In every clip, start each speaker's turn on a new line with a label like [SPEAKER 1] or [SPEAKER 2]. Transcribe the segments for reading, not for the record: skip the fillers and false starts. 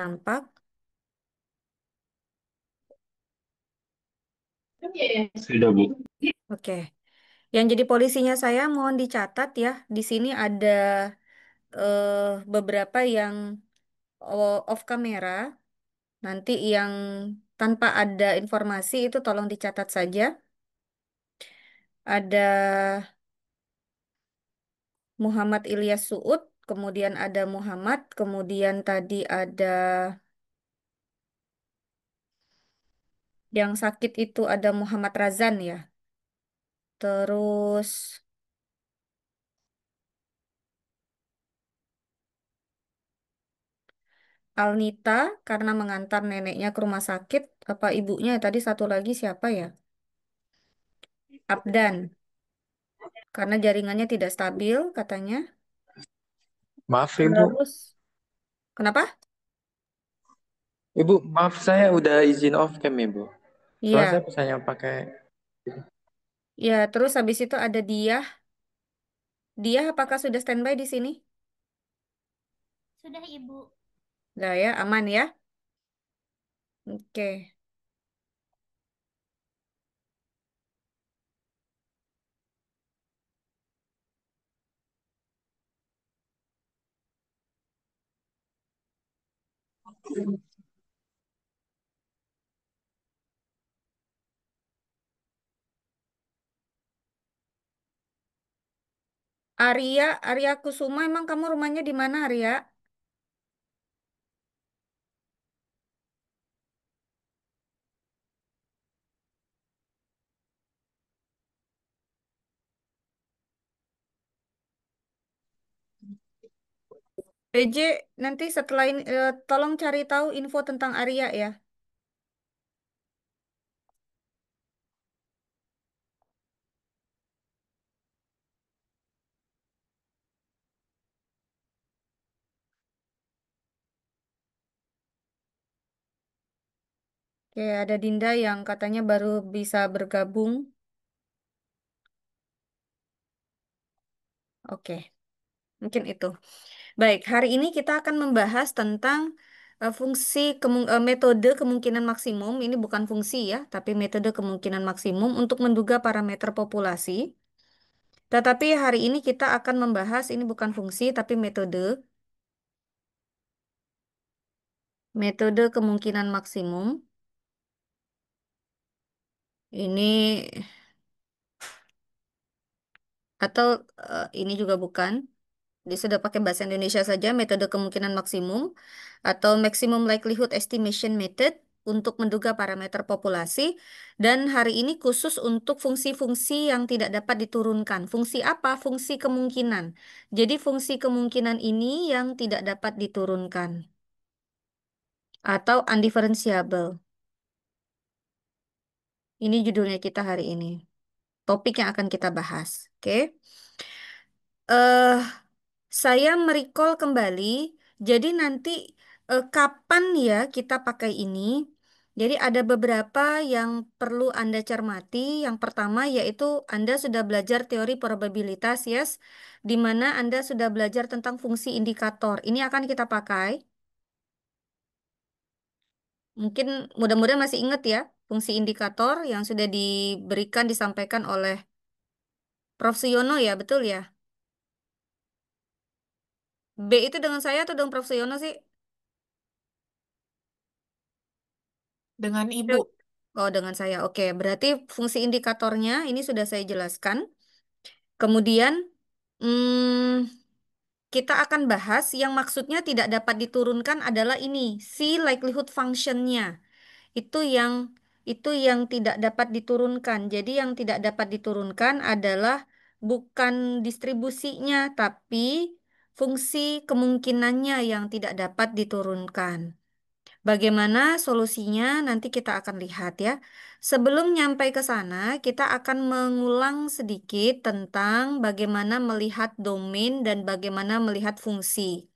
[SPEAKER 1] Nampak?
[SPEAKER 2] Sudah, Bu.
[SPEAKER 1] Oke. Yang jadi polisinya saya mohon dicatat ya. Di sini ada beberapa yang off kamera. Nanti yang tanpa ada informasi itu tolong dicatat saja. Ada Muhammad Ilyas Suud, kemudian ada Muhammad, kemudian tadi ada yang sakit itu ada Muhammad Razan ya. Terus Alnita karena mengantar neneknya ke rumah sakit. Apa ibunya tadi satu lagi siapa ya? Abdan karena jaringannya tidak stabil katanya.
[SPEAKER 2] Maaf, Ibu.
[SPEAKER 1] Terus kenapa?
[SPEAKER 2] Ibu, maaf saya udah izin off cam, Ibu. Soalnya saya
[SPEAKER 1] Iya,
[SPEAKER 2] pesannya pakai.
[SPEAKER 1] ya terus habis itu ada dia. Dia apakah sudah standby di sini?
[SPEAKER 3] Sudah, Ibu.
[SPEAKER 1] Enggak ya, aman ya. Oke. Arya, Arya Kusuma, emang kamu rumahnya di mana, Arya? PJ, nanti setelah ini, tolong cari tahu info tentang Arya ya. Oke, ada Dinda yang katanya baru bisa bergabung. Oke, mungkin itu. Baik, hari ini kita akan membahas tentang metode kemungkinan maksimum. Ini bukan fungsi ya, tapi metode kemungkinan maksimum untuk menduga parameter populasi. Tetapi hari ini kita akan membahas ini bukan fungsi tapi metode. Metode kemungkinan maksimum. Ini atau ini juga bukan. Dia sudah pakai bahasa Indonesia saja, metode kemungkinan maksimum atau maximum likelihood estimation method untuk menduga parameter populasi. Dan hari ini khusus untuk fungsi-fungsi yang tidak dapat diturunkan. Fungsi apa? Fungsi kemungkinan. Jadi fungsi kemungkinan ini yang tidak dapat diturunkan atau undifferentiable. Ini judulnya kita hari ini. Topik yang akan kita bahas. Oke. eh Saya merecall kembali. Jadi nanti kapan ya kita pakai ini? Jadi ada beberapa yang perlu Anda cermati. Yang pertama yaitu Anda sudah belajar teori probabilitas, yes, di mana Anda sudah belajar tentang fungsi indikator. Ini akan kita pakai. Mungkin mudah-mudahan masih ingat ya fungsi indikator yang sudah diberikan disampaikan oleh Prof. Suyono ya, betul ya? B itu dengan saya atau dengan Prof. Suyono sih?
[SPEAKER 3] Dengan Ibu.
[SPEAKER 1] Oh, dengan saya. Oke, berarti fungsi indikatornya ini sudah saya jelaskan. Kemudian, hmm, kita akan bahas yang maksudnya tidak dapat diturunkan adalah ini, si likelihood function-nya. Itu yang tidak dapat diturunkan. Jadi yang tidak dapat diturunkan adalah bukan distribusinya, tapi fungsi kemungkinannya yang tidak dapat diturunkan. Bagaimana solusinya nanti kita akan lihat ya. Sebelum nyampe ke sana, kita akan mengulang sedikit tentang bagaimana melihat domain dan bagaimana melihat fungsi.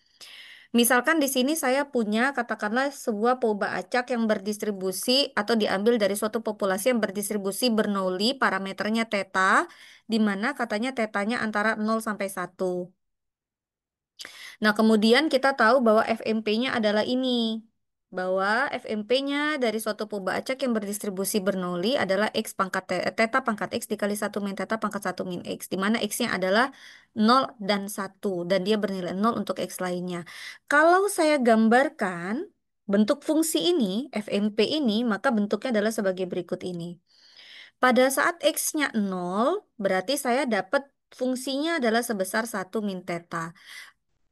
[SPEAKER 1] Misalkan di sini saya punya katakanlah sebuah poba acak yang berdistribusi atau diambil dari suatu populasi yang berdistribusi Bernoulli, parameternya theta, di mana katanya tetanya antara 0 sampai 1. Nah, kemudian kita tahu bahwa FMP-nya adalah ini. bahwa FMP-nya dari suatu perubahan acak yang berdistribusi Bernoulli adalah X pangkat theta pangkat X dikali satu min theta pangkat satu min X, di mana X-nya adalah nol dan satu dan dia bernilai nol untuk X lainnya. Kalau saya gambarkan bentuk fungsi ini, FMP ini, maka bentuknya adalah sebagai berikut ini. Pada saat X-nya nol, berarti saya dapat fungsinya adalah sebesar satu min theta.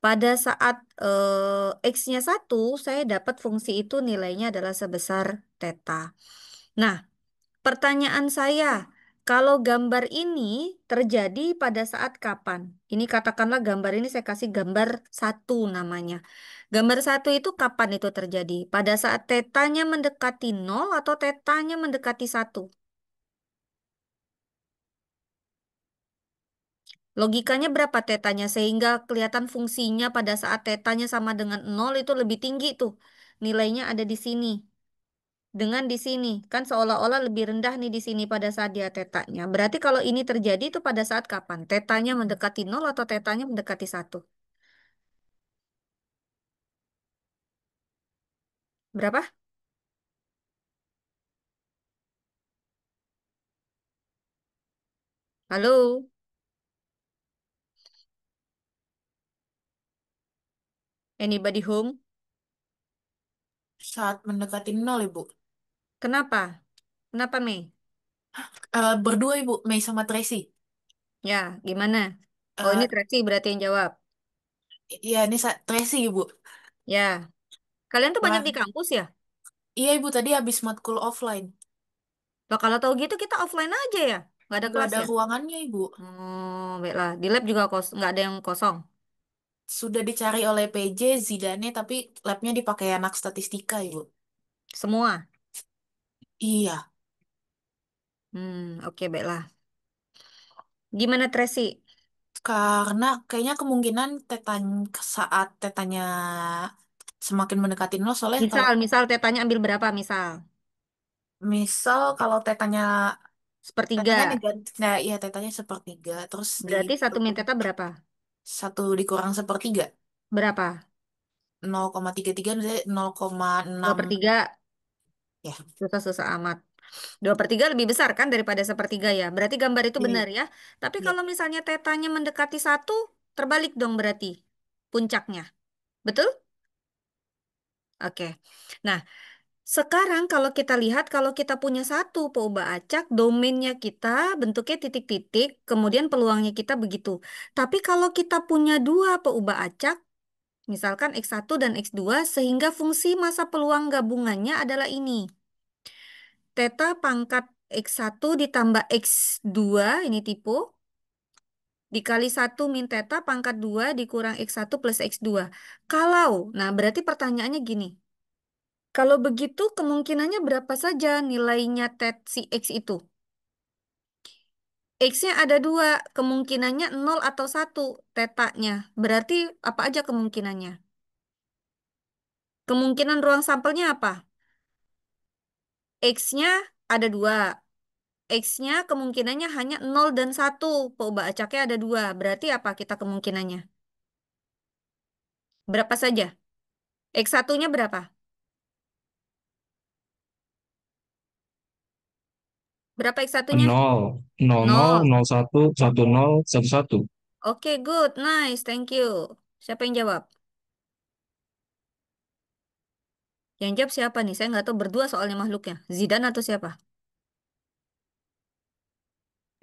[SPEAKER 1] Pada saat X-nya satu, saya dapat fungsi itu nilainya adalah sebesar theta. Nah, pertanyaan saya, kalau gambar ini terjadi pada saat kapan? Ini katakanlah gambar ini saya kasih gambar satu namanya. Gambar satu itu kapan itu terjadi? Pada saat tetanya mendekati nol atau tetanya mendekati satu? Logikanya berapa tetanya sehingga kelihatan fungsinya pada saat tetanya sama dengan nol itu lebih tinggi tuh. Nilainya ada di sini. Dengan di sini. Kan seolah-olah lebih rendah nih di sini pada saat dia tetanya. Berarti kalau ini terjadi itu pada saat kapan? Tetanya mendekati nol atau tetanya mendekati satu? Berapa? Halo? Anybody home?
[SPEAKER 3] Saat mendekati nol, Ibu.
[SPEAKER 1] Kenapa? Kenapa, Mei?
[SPEAKER 3] Berdua, Ibu. Mei sama Tracy.
[SPEAKER 1] Ya, gimana? Oh, ini
[SPEAKER 3] Eh,
[SPEAKER 1] Tracy berarti yang jawab.
[SPEAKER 3] iya, ini Tracy, Ibu.
[SPEAKER 1] Ya. Kalian tuh banyak
[SPEAKER 3] Wah,
[SPEAKER 1] di kampus ya?
[SPEAKER 3] iya, Ibu. Tadi habis matkul offline.
[SPEAKER 1] Loh, kalau tahu gitu kita offline aja ya? Nggak ada
[SPEAKER 3] Nggak
[SPEAKER 1] kelas
[SPEAKER 3] ada
[SPEAKER 1] ya?
[SPEAKER 3] ruangannya, Ibu.
[SPEAKER 1] Oh, baiklah. Di lab juga nggak ada yang kosong.
[SPEAKER 3] Sudah dicari oleh PJ, Zidane, tapi labnya dipakai anak statistika, Ibu.
[SPEAKER 1] Semua.
[SPEAKER 3] Iya,
[SPEAKER 1] Oke, baiklah. Gimana Tracy?
[SPEAKER 3] karena kayaknya kemungkinan saat tetanya semakin mendekati nol, soalnya kalau
[SPEAKER 1] Misal tetanya ambil berapa? Misal.
[SPEAKER 3] misal kalau tetanya
[SPEAKER 1] Sepertiga.
[SPEAKER 3] negatif, nah iya tetanya sepertiga, terus
[SPEAKER 1] Berarti satu min teta berapa?
[SPEAKER 3] satu dikurang sepertiga,
[SPEAKER 1] Berapa?
[SPEAKER 3] 0,33 misalnya
[SPEAKER 1] Dua
[SPEAKER 3] 0,6
[SPEAKER 1] per tiga.
[SPEAKER 3] ya.
[SPEAKER 1] Susah-susah amat. Dua per tiga lebih besar kan daripada sepertiga ya. Berarti gambar itu
[SPEAKER 3] Iya,
[SPEAKER 1] benar ya. Tapi
[SPEAKER 3] iya.
[SPEAKER 1] kalau misalnya tetanya mendekati satu, terbalik dong berarti puncaknya. Betul? Oke. Nah, sekarang kalau kita lihat, kalau kita punya satu peubah acak, domainnya kita bentuknya titik-titik, kemudian peluangnya kita begitu. Tapi kalau kita punya dua peubah acak, misalkan X1 dan X2, sehingga fungsi masa peluang gabungannya adalah ini. Theta pangkat X1 ditambah X2, ini tipe, dikali satu min theta pangkat 2 dikurang X1 plus X2. Nah berarti pertanyaannya gini. Kalau begitu kemungkinannya berapa saja nilainya si X itu? X-nya ada dua, kemungkinannya 0 atau satu tetanya. Berarti apa aja kemungkinannya? Kemungkinan ruang sampelnya apa? X-nya ada dua. X-nya kemungkinannya hanya 0 dan satu. Peubah acaknya ada dua. Berarti apa kita kemungkinannya? Berapa saja? X1-nya berapa? Berapa X1-nya?
[SPEAKER 4] Nol, nol, nol,
[SPEAKER 1] 0.
[SPEAKER 4] nol satu, satu nol, satu satu.
[SPEAKER 1] Oke, good. Nice. Thank you. Siapa yang jawab? Yang jawab siapa nih? Saya nggak tahu berdua soalnya makhluknya. Zidane atau siapa?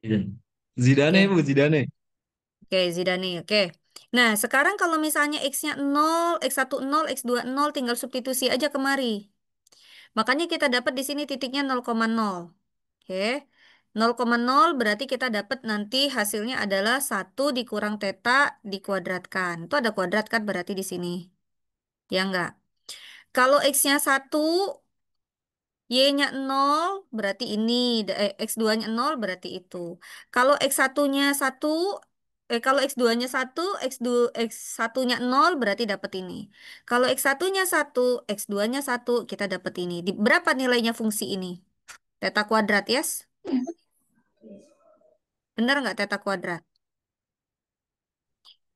[SPEAKER 4] Iya. Zidane,
[SPEAKER 1] Oke.
[SPEAKER 4] Bu, Zidane.
[SPEAKER 1] Oke, Zidane. Oke. Nah, sekarang kalau misalnya X-nya 0, X1 0, X2 0, tinggal substitusi aja kemari. Makanya kita dapat di sini titiknya 0,0. Oke. 0,0 berarti kita dapat nanti hasilnya adalah satu dikurang theta dikuadratkan. Itu ada kuadrat kan berarti di sini. Ya enggak? Kalau X-nya satu, Y-nya 0 berarti ini, X2-nya 0 berarti itu. Kalau X1-nya satu, kalau X2-nya satu, X2, X1-nya 0 berarti dapat ini. Kalau X1-nya satu, X2-nya satu kita dapat ini. Berapa nilainya fungsi ini? Theta kuadrat, yes? Benar nggak theta kuadrat?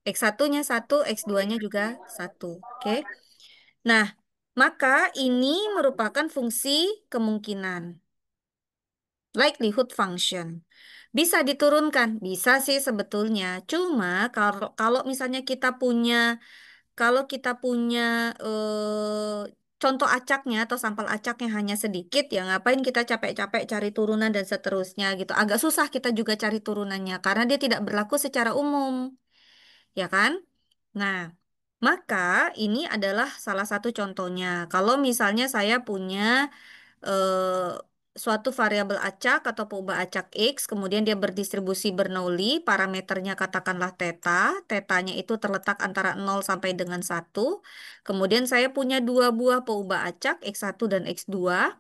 [SPEAKER 1] X1-nya satu, X2-nya juga satu. Oke. Nah, Maka ini merupakan fungsi kemungkinan. Likelihood function. Bisa diturunkan, bisa sih sebetulnya. Cuma kalau kalau misalnya kita punya contoh acaknya atau sampel acaknya hanya sedikit, ya ngapain kita capek-capek cari turunan dan seterusnya gitu. Agak susah kita juga cari turunannya karena dia tidak berlaku secara umum, ya kan? Nah, maka ini adalah salah satu contohnya. Kalau misalnya saya punya suatu variabel acak atau peubah acak X, kemudian dia berdistribusi Bernoulli, parameternya katakanlah theta, tetanya itu terletak antara 0 sampai dengan 1. Kemudian saya punya dua buah peubah acak, X1 dan X2,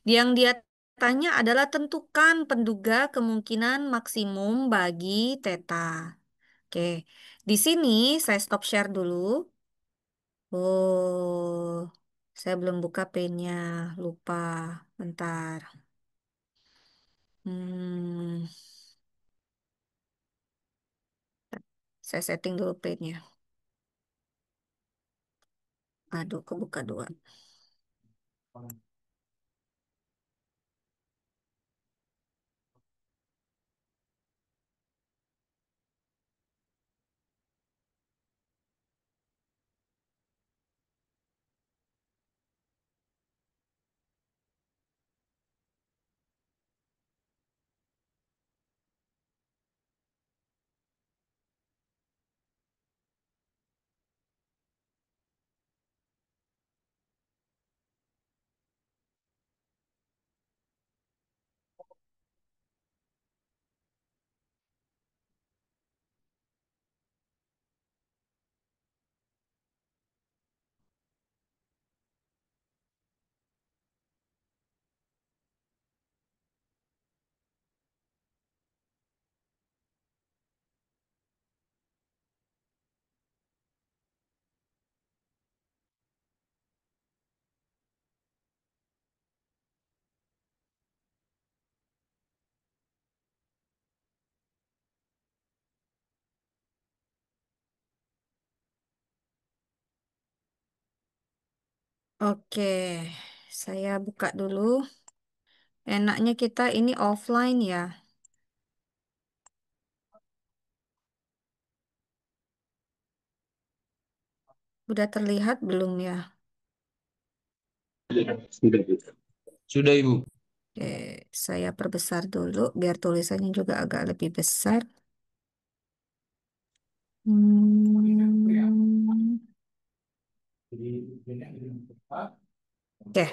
[SPEAKER 1] yang dia tanya adalah tentukan penduga kemungkinan maksimum bagi theta. Oke, di sini saya stop share dulu. Oh, saya belum buka pennya, lupa. Bentar. Hmm, saya setting dulu pennya. Aduh, kebuka dua. Oke, saya buka dulu. Enaknya kita ini offline ya. Udah terlihat belum ya?
[SPEAKER 2] Sudah, Bu.
[SPEAKER 4] Sudah, Ibu.
[SPEAKER 1] Oke, saya perbesar dulu biar tulisannya juga agak lebih besar. Hmm. Oke,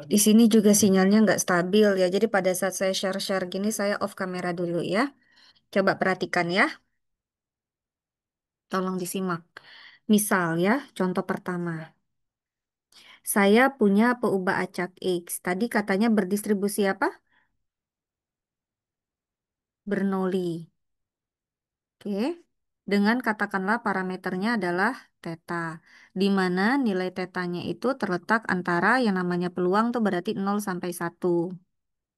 [SPEAKER 1] di sini juga sinyalnya nggak stabil ya. Jadi pada saat saya share-share gini, saya off kamera dulu ya. Coba perhatikan ya. Tolong disimak. Misal ya, contoh pertama. Saya punya peubah acak X. Tadi katanya berdistribusi apa? Bernoulli. Oke. Dengan katakanlah parameternya adalah theta. Di mana nilai tetanya itu terletak antara yang namanya peluang tuh berarti 0 sampai 1.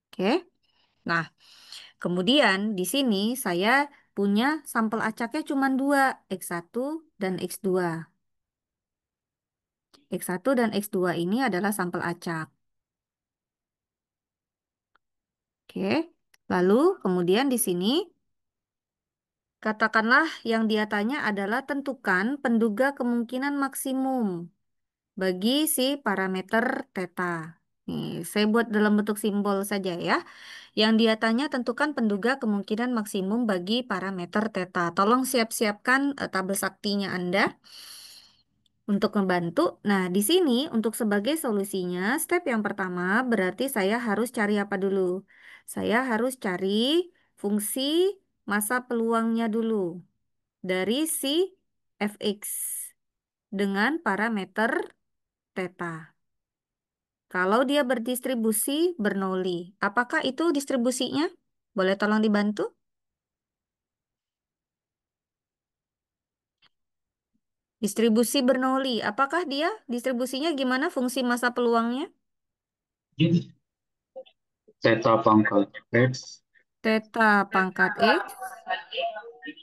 [SPEAKER 1] Oke. Nah, kemudian di sini saya punya sampel acaknya cuma dua, X1 dan X2. X1 dan X2 ini adalah sampel acak. Oke. Lalu kemudian di sini katakanlah yang dia tanya adalah tentukan penduga kemungkinan maksimum bagi si parameter theta. Nih, saya buat dalam bentuk simbol saja ya. Yang dia tanya tentukan penduga kemungkinan maksimum bagi parameter theta. Tolong siap-siapkan tabel saktinya Anda untuk membantu. Nah, di sini untuk sebagai solusinya, step yang pertama berarti saya harus cari apa dulu? Saya harus cari fungsi masa peluangnya dulu dari si fx dengan parameter theta. Kalau dia berdistribusi Bernoulli, apakah itu distribusinya? Boleh tolong dibantu? Distribusi Bernoulli, apakah dia distribusinya gimana fungsi masa peluangnya?
[SPEAKER 2] Theta pangkat X
[SPEAKER 1] Theta pangkat X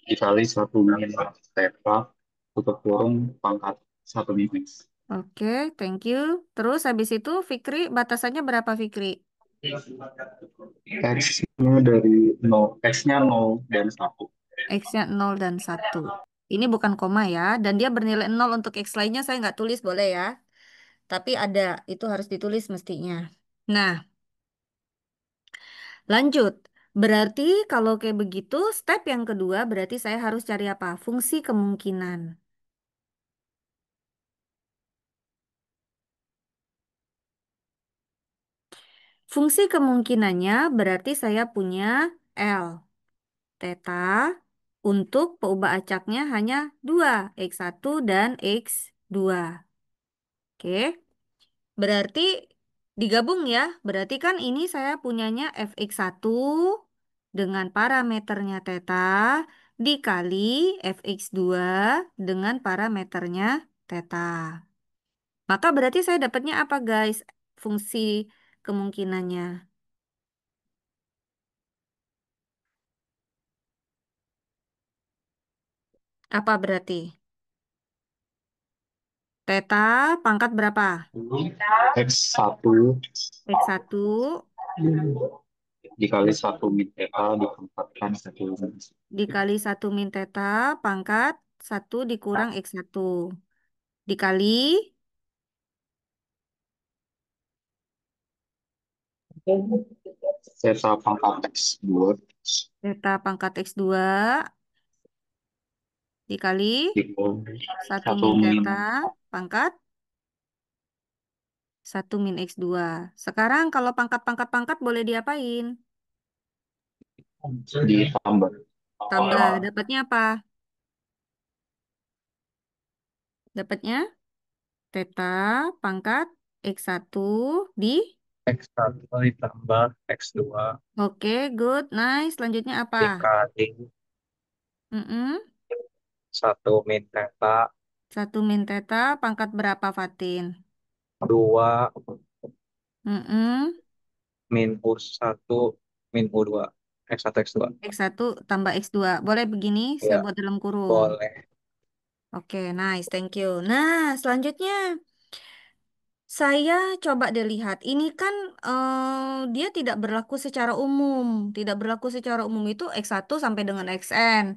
[SPEAKER 2] dikali 1 min theta tutup kurung pangkat
[SPEAKER 5] 1 min X.
[SPEAKER 1] Oke, thank you. Terus habis itu Fikri, batasannya berapa Fikri?
[SPEAKER 5] X-nya dari 0, X-nya 0 dan 1.
[SPEAKER 1] X-nya 0 dan 1. Ini bukan koma ya, dan dia bernilai 0 untuk X lainnya saya nggak tulis boleh ya. Tapi ada, itu harus ditulis mestinya. Nah, lanjut. Berarti kalau kayak begitu, step yang kedua berarti saya harus cari apa? Fungsi kemungkinan. Fungsi kemungkinannya berarti saya punya L. Theta untuk peubah acaknya hanya 2, X1 dan X2. Oke, berarti digabung ya. Berarti kan ini saya punyanya fx1 dengan parameternya theta dikali fx2 dengan parameternya theta. Maka berarti saya dapatnya apa guys? Fungsi kemungkinannya. Apa berarti? Theta pangkat berapa?
[SPEAKER 5] X1
[SPEAKER 1] X1
[SPEAKER 5] dikali 1 min theta ditempatkan 1 min.
[SPEAKER 1] dikali 1 min theta pangkat 1 dikurang X1. Dikali
[SPEAKER 5] Theta pangkat X2
[SPEAKER 1] theta pangkat X2 dikali
[SPEAKER 5] dikali
[SPEAKER 1] 1
[SPEAKER 5] 1
[SPEAKER 1] min
[SPEAKER 5] min
[SPEAKER 1] theta pangkat 1 min X2. Sekarang kalau pangkat-pangkat-pangkat boleh diapain?
[SPEAKER 5] ditambah.
[SPEAKER 1] Tambah. Dapatnya apa? Dapatnya theta pangkat X1 di...
[SPEAKER 6] X1 ditambah X2
[SPEAKER 1] Oke, good, nice. Selanjutnya apa?
[SPEAKER 6] dikali
[SPEAKER 1] Mm-mm.
[SPEAKER 6] 1 min theta
[SPEAKER 1] 1 min theta pangkat berapa, Fatin?
[SPEAKER 6] 2
[SPEAKER 1] Mm-mm.
[SPEAKER 6] min U1 min U2 X1 X2.
[SPEAKER 1] X1 tambah X2. Boleh begini, saya
[SPEAKER 6] Ya,
[SPEAKER 1] buat dalam kurung.
[SPEAKER 6] boleh.
[SPEAKER 1] Oke, nice, thank you. Nah, selanjutnya saya coba deh lihat. Ini kan dia tidak berlaku secara umum. Tidak berlaku secara umum itu X1 sampai dengan Xn.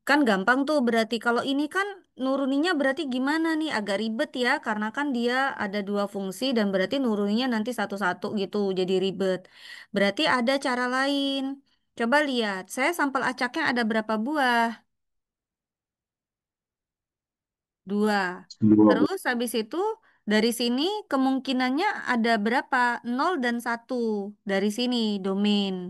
[SPEAKER 1] Kan gampang tuh berarti. Kalau ini kan nuruninya berarti gimana nih? Agak ribet ya, karena kan dia ada dua fungsi dan berarti nuruninya nanti satu-satu gitu. Jadi ribet. Berarti ada cara lain. Coba lihat, saya sampel acaknya ada berapa buah? 2.
[SPEAKER 5] 2
[SPEAKER 1] Terus habis itu dari sini kemungkinannya ada berapa? 0 dan 1. Dari sini domain.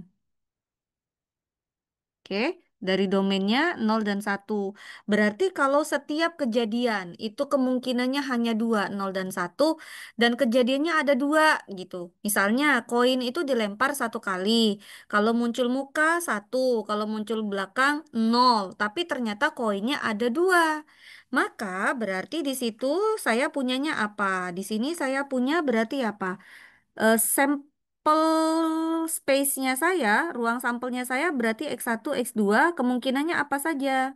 [SPEAKER 1] Oke, dari domainnya 0 dan 1. Berarti kalau setiap kejadian itu kemungkinannya hanya 2, 0 dan 1, dan kejadiannya ada 2 gitu. Misalnya koin itu dilempar 1 kali. Kalau muncul muka 1, kalau muncul belakang 0. Tapi ternyata koinnya ada 2. Maka berarti di situ saya punyanya apa? Di sini saya punya berarti apa? Sampel space-nya saya, ruang sampelnya saya berarti X1, X2, kemungkinannya apa saja?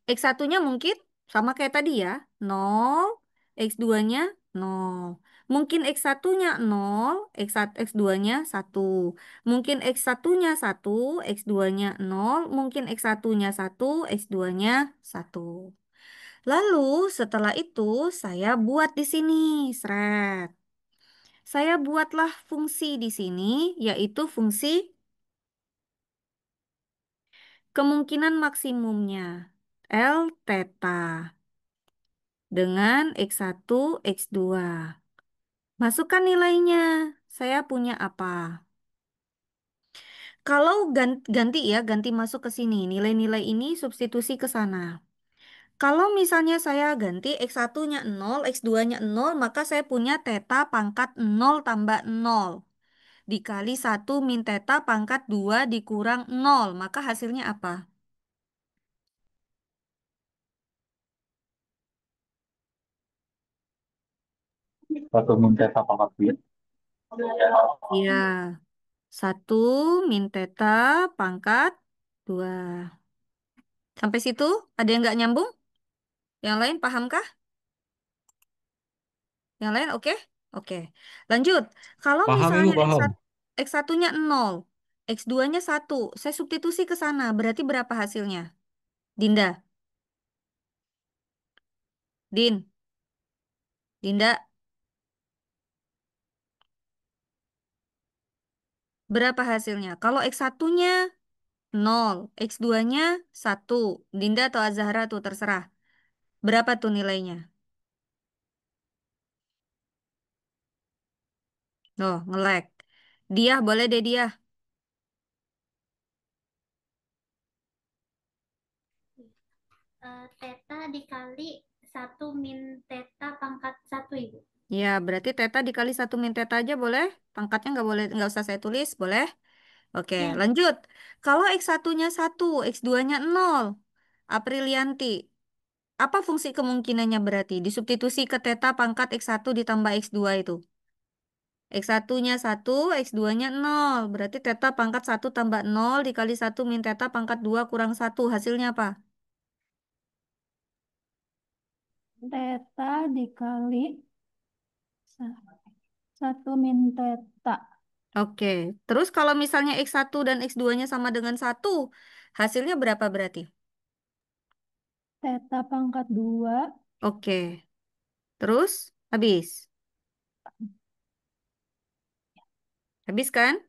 [SPEAKER 1] X1-nya mungkin sama kayak tadi ya, 0, X2-nya 0. Mungkin X1-nya 0, X2-nya 1. Mungkin X1-nya 1, X2-nya 0. Mungkin X1-nya 1, X2-nya 1. Lalu setelah itu saya buat di sini, seret. Saya buatlah fungsi di sini, yaitu fungsi kemungkinan maksimumnya. L theta dengan X1, X2. Masukkan nilainya. Saya punya apa? Kalau ganti ya, ganti masuk ke sini. Nilai-nilai ini substitusi ke sana. Kalau misalnya saya ganti X1-nya 0, X2-nya 0, maka saya punya theta pangkat 0 tambah 0. Dikali 1 min theta pangkat 2 dikurang 0. Maka hasilnya apa?
[SPEAKER 5] 1 min theta pangkat 2.
[SPEAKER 1] Iya, 1 min theta pangkat 2. Sampai situ ada yang nggak nyambung? Yang lain pahamkah? Yang lain oke? Oke. Lanjut. Kalau
[SPEAKER 4] Paham Ibu,
[SPEAKER 1] misalnya
[SPEAKER 4] paham.
[SPEAKER 1] X1-nya 0, X2-nya 1, saya substitusi ke sana, berarti berapa hasilnya? Dinda, Din, Dinda, berapa hasilnya? Kalau X1-nya 0, X2-nya 1, Dinda atau Azahra tuh terserah. Berapa tuh nilainya? Oh, nge-lag. Dia boleh deh dia.
[SPEAKER 7] Theta dikali 1 min theta pangkat 1, Ibu.
[SPEAKER 1] Ya, berarti teta dikali 1 min teta aja boleh? Pangkatnya nggak boleh, nggak usah saya tulis, boleh? Oke,
[SPEAKER 7] Ya,
[SPEAKER 1] lanjut. Kalau X1-nya 1, X2-nya 0, Aprilianti, apa fungsi kemungkinannya berarti? Disubstitusi ke teta pangkat X1 ditambah X2 itu. X1-nya 1, X2-nya 0. Berarti teta pangkat 1 tambah 0 dikali 1 min teta pangkat 2 kurang 1. Hasilnya apa?
[SPEAKER 8] Theta dikali 1 min theta.
[SPEAKER 1] Oke, terus kalau misalnya X1 dan X2-nya sama dengan 1, hasilnya berapa berarti?
[SPEAKER 8] Theta pangkat 2.
[SPEAKER 1] Oke, terus habis. Habis kan?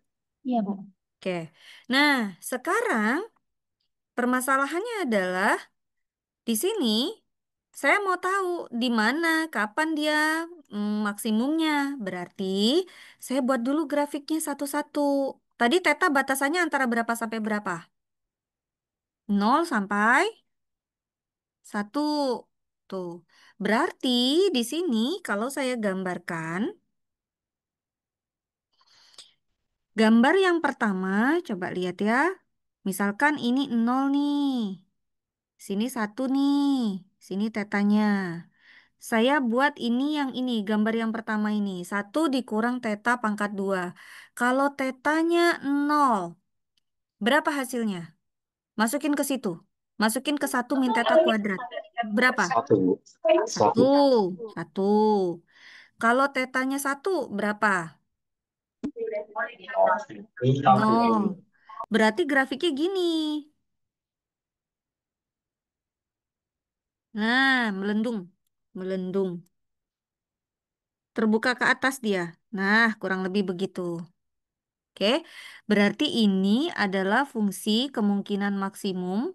[SPEAKER 8] Iya, Bu.
[SPEAKER 1] Oke. Nah, sekarang permasalahannya adalah di sini saya mau tahu di mana, kapan dia maksimumnya. Berarti saya buat dulu grafiknya satu-satu. Tadi teta batasannya antara berapa sampai berapa? 0 sampai 1. Tuh. Berarti di sini kalau saya gambarkan, gambar yang pertama, coba lihat ya. Misalkan ini 0 nih. Sini 1 nih. Sini tetanya. Saya buat ini yang ini, gambar yang pertama ini. 1 dikurang teta pangkat 2. Kalau tetanya 0, berapa hasilnya? Masukin ke situ. Masukin ke 1 min teta kuadrat. Berapa?
[SPEAKER 5] 1, Bu.
[SPEAKER 1] 1.
[SPEAKER 5] 1.
[SPEAKER 1] 1. Kalau tetanya 1, berapa? 0. Berarti grafiknya gini. Nah, melendung. Melendung. Terbuka ke atas dia. Nah, kurang lebih begitu. Oke, berarti ini adalah fungsi kemungkinan maksimum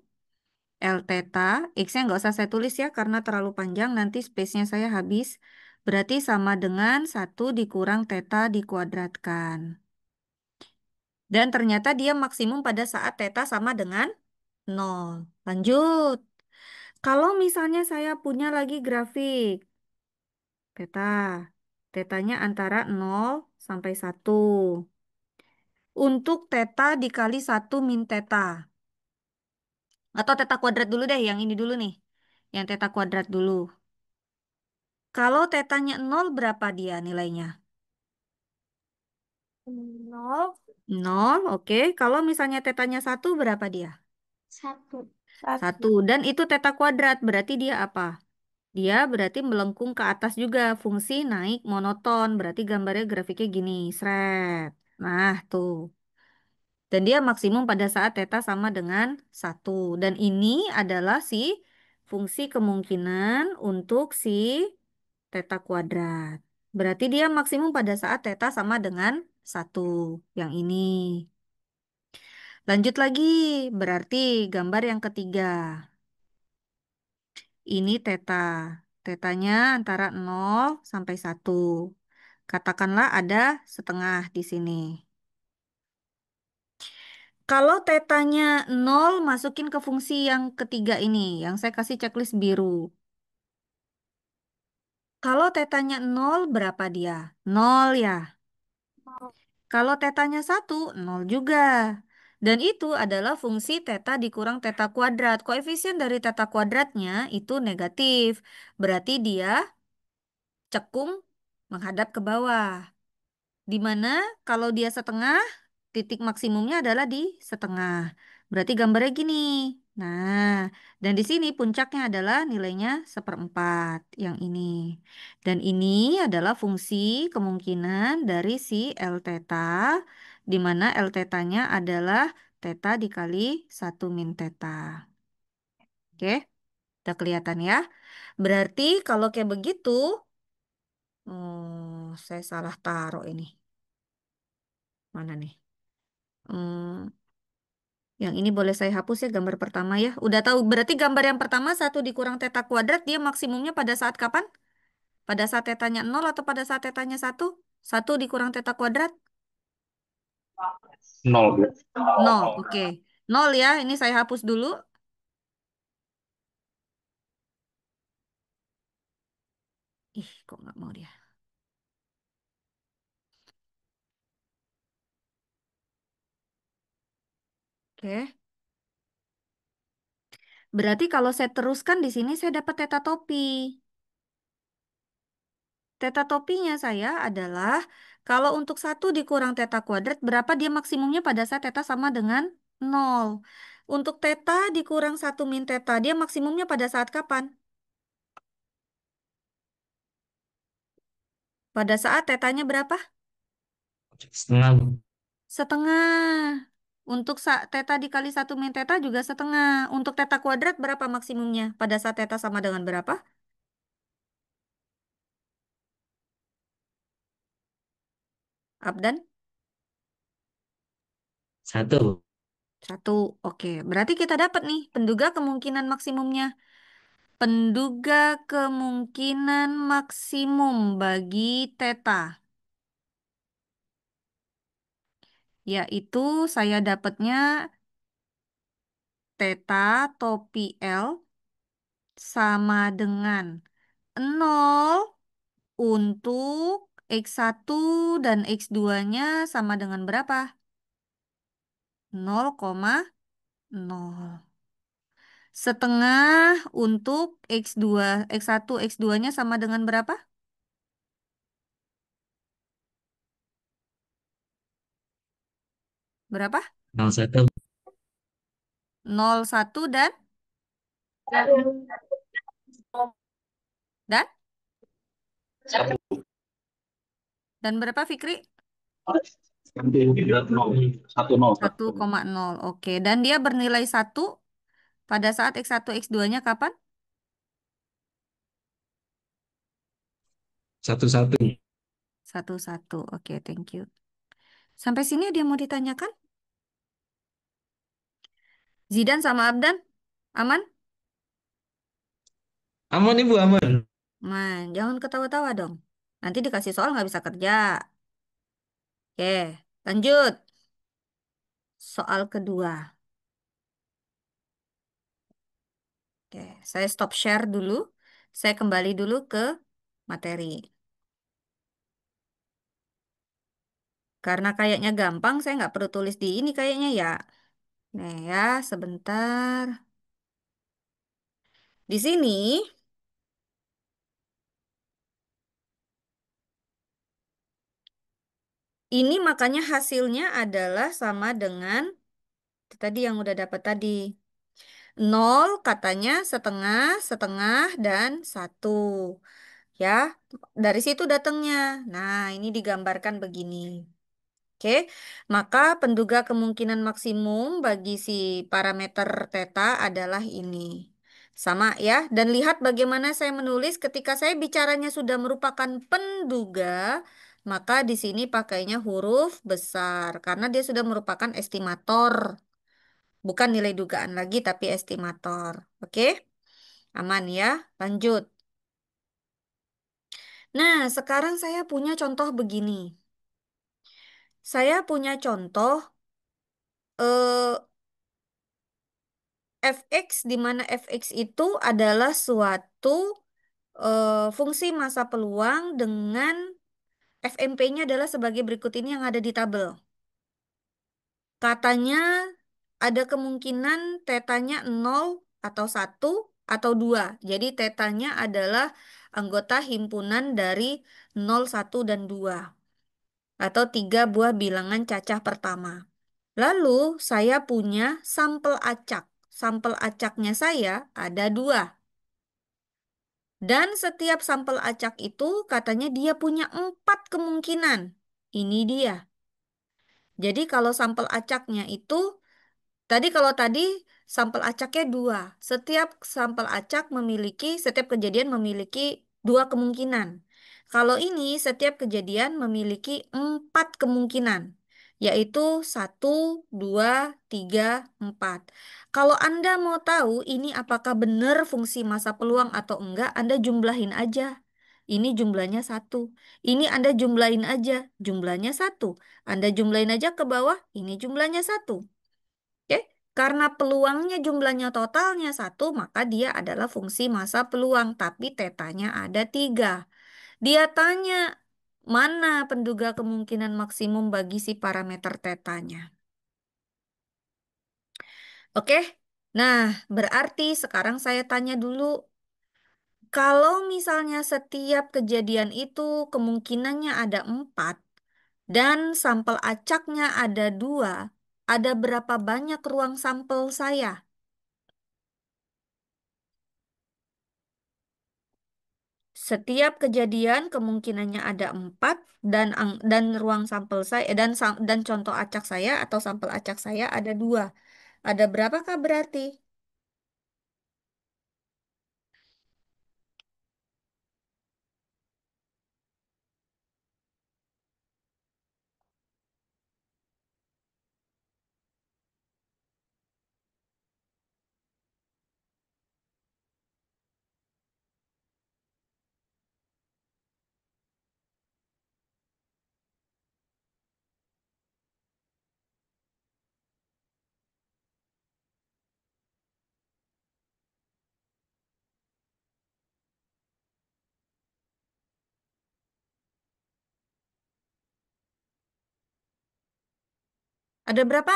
[SPEAKER 1] L theta. X-nya nggak usah saya tulis ya, karena terlalu panjang, nanti space-nya saya habis. Berarti sama dengan 1 dikurang theta dikuadratkan. Dan ternyata dia maksimum pada saat theta sama dengan 0. Lanjut. Kalau misalnya saya punya lagi grafik theta. Tetanya antara 0 sampai 1. Untuk theta dikali 1 min theta. Atau theta kuadrat dulu deh, yang ini dulu nih. Yang theta kuadrat dulu. Kalau tetanya 0, berapa dia nilainya?
[SPEAKER 7] 0,
[SPEAKER 1] 0, oke. Kalau misalnya tetanya 1, berapa dia?
[SPEAKER 7] 1.
[SPEAKER 1] 1. Dan itu theta kuadrat, berarti dia apa? Dia berarti melengkung ke atas juga, fungsi naik monoton. Berarti gambarnya grafiknya gini, sret. Nah, tuh. Dan dia maksimum pada saat theta sama dengan 1. Dan ini adalah si fungsi kemungkinan untuk si theta kuadrat. Berarti dia maksimum pada saat theta sama dengan 1. Yang ini. Lanjut lagi, berarti gambar yang ketiga. Ini theta. Tetanya antara 0 sampai 1. Katakanlah ada setengah di sini. Kalau tetanya 0, masukin ke fungsi yang ketiga ini, yang saya kasih checklist biru. Kalau tetanya 0, berapa dia? 0 ya. Kalau tetanya 1, 0 juga. Dan itu adalah fungsi teta dikurang teta kuadrat. Koefisien dari teta kuadratnya itu negatif. Berarti dia cekung menghadap ke bawah. Di mana kalau dia setengah, titik maksimumnya adalah di setengah. Berarti gambarnya gini. Nah, dan di sini puncaknya adalah nilainya 1/4 yang ini. Dan ini adalah fungsi kemungkinan dari si L theta, di mana L theta-nya adalah theta dikali 1 min theta. Oke, udah kelihatan ya. Berarti kalau kayak begitu, saya salah taruh ini. Mana nih? Hmm, yang ini boleh saya hapus ya gambar pertama ya. Udah tahu, berarti gambar yang pertama 1 dikurang theta kuadrat, dia maksimumnya pada saat kapan? Pada saat tetanya 0 atau pada saat tetanya 1? 1 dikurang theta kuadrat?
[SPEAKER 5] 0, Bu.
[SPEAKER 1] 0, oke. 0 ya, ini saya hapus dulu. Ih, kok nggak mau dia? Oke. Berarti kalau saya teruskan di sini saya dapat theta topi. Theta topinya saya adalah kalau untuk 1 dikurang theta kuadrat, berapa dia maksimumnya pada saat theta sama dengan 0. Untuk theta dikurang 1 min theta, dia maksimumnya pada saat kapan? Pada saat tetanya berapa?
[SPEAKER 4] Setengah.
[SPEAKER 1] Setengah. Untuk theta dikali 1 min theta juga setengah. Untuk theta kuadrat berapa maksimumnya? Pada saat theta sama dengan berapa? Abdan?
[SPEAKER 4] 1.
[SPEAKER 1] 1. Oke, berarti kita dapat nih penduga kemungkinan maksimumnya. Penduga kemungkinan maksimum bagi theta. Yaitu saya dapatnya theta topi L sama dengan 0 untuk X1 dan X2-nya sama dengan berapa? 0,0. Setengah untuk X2, X1, X2-nya sama dengan berapa? Berapa?
[SPEAKER 4] 01.
[SPEAKER 1] 0,1 dan dan berapa Fikri?
[SPEAKER 5] 1,0.
[SPEAKER 1] 1,0. Oke, dan dia bernilai 1 pada saat X1, X2-nya kapan?
[SPEAKER 4] 11.
[SPEAKER 1] 1,1. Oke, thank you. Sampai sini dia mau ditanyakan? Zidan sama Abdan? Aman?
[SPEAKER 4] Aman Ibu, aman.
[SPEAKER 1] Man, jangan ketawa-tawa dong. Nanti dikasih soal nggak bisa kerja. Oke, lanjut. Soal kedua. Oke, saya stop share dulu. Saya kembali dulu ke materi. Karena kayaknya gampang, saya nggak perlu tulis di ini kayaknya ya. Nih ya, sebentar. Di sini, ini makanya hasilnya adalah sama dengan tadi yang udah dapat tadi. 0 katanya setengah, setengah, dan 1. Ya, dari situ datangnya. Nah, ini digambarkan begini. Oke, maka penduga kemungkinan maksimum bagi si parameter theta adalah ini. Sama ya, dan lihat bagaimana saya menulis ketika saya bicaranya sudah merupakan penduga, maka di sini pakainya huruf besar karena dia sudah merupakan estimator. Bukan nilai dugaan lagi, tapi estimator. Oke, aman ya, lanjut. Nah, sekarang saya punya contoh begini. Saya punya contoh eh, fx di mana fx itu adalah suatu fungsi massa peluang dengan FMP-nya adalah sebagai berikut ini yang ada di tabel. Katanya ada kemungkinan tetanya 0 atau 1 atau 2. Jadi tetanya adalah anggota himpunan dari 0, 1, dan 2. Atau 3 buah bilangan cacah pertama. Lalu saya punya sampel acak. sampel acaknya saya ada 2. Dan setiap sampel acak itu katanya dia punya 4 kemungkinan. Ini dia. Jadi kalau sampel acaknya itu, kalau tadi sampel acaknya 2. Setiap kejadian memiliki 2 kemungkinan. Kalau ini setiap kejadian memiliki 4 kemungkinan, yaitu 1, 2, 3, 4. Kalau Anda mau tahu ini apakah benar fungsi massa peluang atau enggak, Anda jumlahin aja. Ini jumlahnya 1. Ini Anda jumlahin aja, jumlahnya 1. Anda jumlahin aja ke bawah, ini jumlahnya 1. Oke, karena peluangnya jumlahnya totalnya 1, maka dia adalah fungsi massa peluang, tapi tetanya ada 3. Dia tanya, mana penduga kemungkinan maksimum bagi si parameter tetanya? Oke, nah berarti sekarang saya tanya dulu, kalau misalnya setiap kejadian itu kemungkinannya ada 4, dan sampel acaknya ada 2, ada berapa banyak ruang sampel saya? Setiap kejadian kemungkinannya ada 4, dan ruang sampel saya dan contoh acak saya atau sampel acak saya ada 2. Ada berapakah berarti? Ada berapa?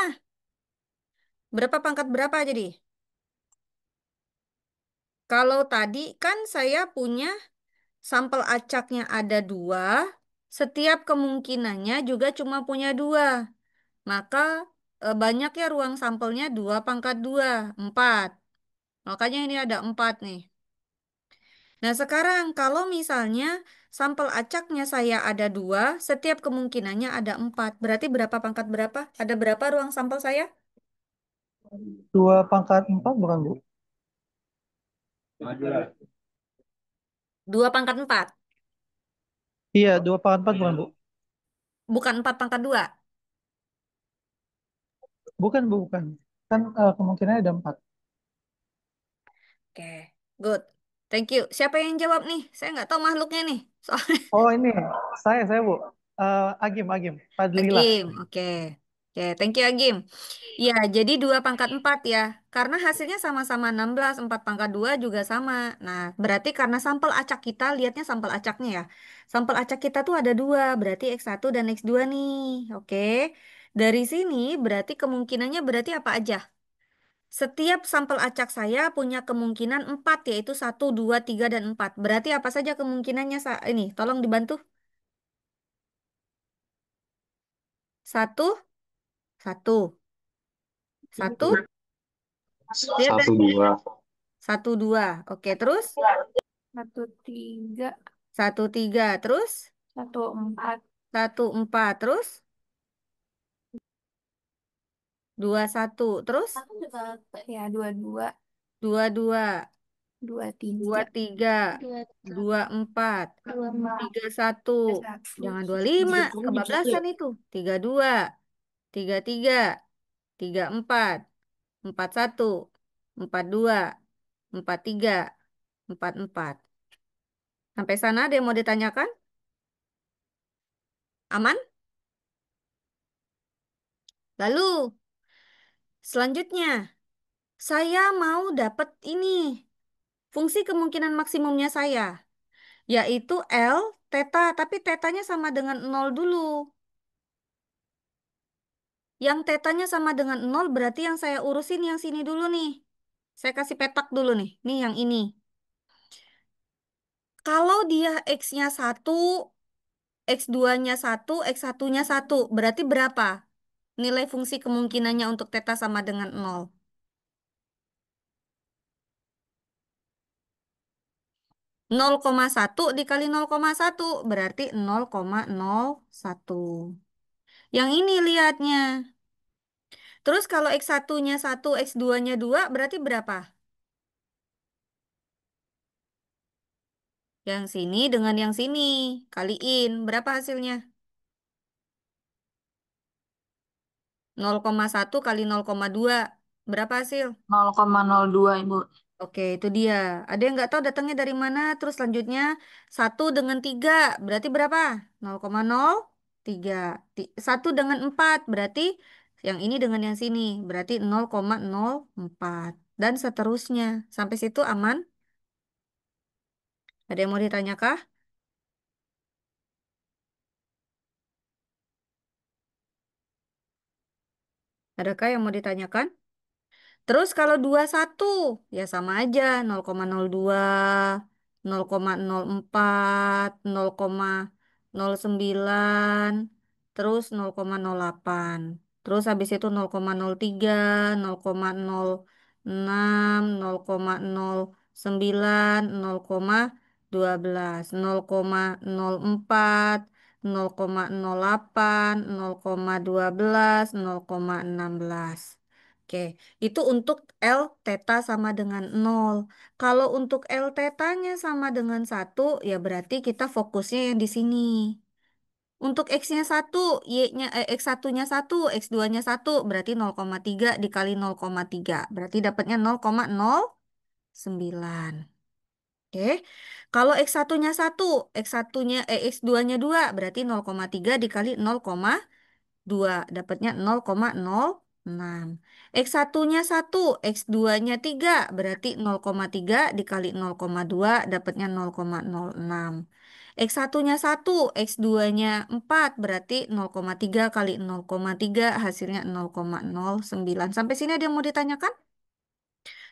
[SPEAKER 1] Berapa pangkat berapa jadi? Kalau tadi kan saya punya sampel acaknya ada 2, setiap kemungkinannya juga cuma punya 2. Maka banyaknya ruang sampelnya 2 pangkat 2, 4. Makanya ini ada 4 nih. Nah sekarang kalau misalnya sampel acaknya saya ada 2, setiap kemungkinannya ada 4. Berarti berapa pangkat berapa? Ada berapa ruang sampel saya?
[SPEAKER 9] 2/4 bukan, Bu?
[SPEAKER 1] 2 pangkat 4.
[SPEAKER 9] Iya, 2/4 bukan, Bu?
[SPEAKER 1] Bukan 4 pangkat 2.
[SPEAKER 9] Bukan, Bu, bukan. Kan kemungkinannya ada 4.
[SPEAKER 1] Oke, good. Thank you. Siapa yang jawab nih? Saya nggak tahu makhluknya nih. Soalnya
[SPEAKER 9] Oh, ini. Saya, Bu. Agim. Fadlillah.
[SPEAKER 1] Agim. Oke. Oke, thank you Agim. Ya, jadi 2 pangkat 4 ya. Karena hasilnya sama-sama 16, 4 pangkat 2 juga sama. Nah, berarti karena sampel acak kita, lihatnya sampel acaknya ya. Sampel acak kita tuh ada 2, berarti X1 dan X2 nih. Oke. Dari sini berarti kemungkinannya berarti apa aja? Setiap sampel acak saya punya kemungkinan 4, yaitu 1, 2, 3, dan 4. Berarti apa saja kemungkinannya ini? Tolong dibantu. 1, 1. 1, lihat
[SPEAKER 5] Satu
[SPEAKER 1] dari
[SPEAKER 5] dua.
[SPEAKER 1] 1, 2. Oke, terus?
[SPEAKER 8] 1, 3,
[SPEAKER 1] 1, 3. Terus?
[SPEAKER 8] 1, 4.
[SPEAKER 1] 1, 4. Terus? 2, 1. Terus?
[SPEAKER 8] Aku juga ya 22,
[SPEAKER 1] 2, 2. 2,
[SPEAKER 8] 23,
[SPEAKER 1] 3. 2, 4.
[SPEAKER 8] 24,
[SPEAKER 1] 3, 1.
[SPEAKER 8] 1.
[SPEAKER 1] Jangan 25. Kebablasan itu. 3, 2. 3, 3. 3, 4. 4, 1. 4, 2. 4, 3. 4, 4. Sampai sana ada yang mau ditanyakan? Aman? Lalu, selanjutnya, saya mau dapat ini. Fungsi kemungkinan maksimumnya saya, yaitu L theta, tapi tetanya sama dengan 0 dulu. Yang tetanya sama dengan 0 berarti yang saya urusin yang sini dulu nih. Saya kasih petak dulu nih. Nih yang ini. Kalau dia X-nya 1, X2-nya 1, X1-nya 1, berarti berapa nilai fungsi kemungkinannya untuk theta sama dengan 0? 0,1 dikali 0,1 berarti 0,01. Yang ini lihatnya. Terus kalau X1-nya 1, X2-nya 2 berarti berapa? Yang sini dengan yang sini. Kaliin. Berapa hasilnya? 0,1 kali 0,2. Berapa hasil?
[SPEAKER 8] 0,02 Ibu.
[SPEAKER 1] Oke, itu dia. Ada yang nggak tahu datangnya dari mana? Terus selanjutnya 1 dengan 3 berarti berapa? 0,03. 1 dengan 4 berarti yang ini dengan yang sini. Berarti 0,04. Dan seterusnya. Sampai situ aman? Ada yang mau ditanyakah? Adakah yang mau ditanyakan? Terus kalau 21 ya sama aja 0,02, 0,04, 0,09, terus 0,08. Terus habis itu 0,03, 0,06, 0,09, 0,12, 0,04, 0,08, 0,12, 0,16. Oke, itu untuk L theta sama dengan 0. Kalau untuk L tetanya sama dengan 1, ya berarti kita fokusnya yang di sini. Untuk X-nya 1, Y-nya, X1-nya 1, X2-nya 1, berarti 0,3 dikali 0,3. Berarti dapatnya 0,09. Oke, kalau X1-nya 1, X2-nya 2, berarti 0,3 dikali 0,2 dapatnya 0,06. X1-nya 1, X2-nya 3, berarti 0,3 dikali 0,2 dapatnya 0,06. X1-nya 1, X2-nya 4, berarti 0,3 kali 0,3 hasilnya 0,09. Sampai sini ada yang mau ditanyakan?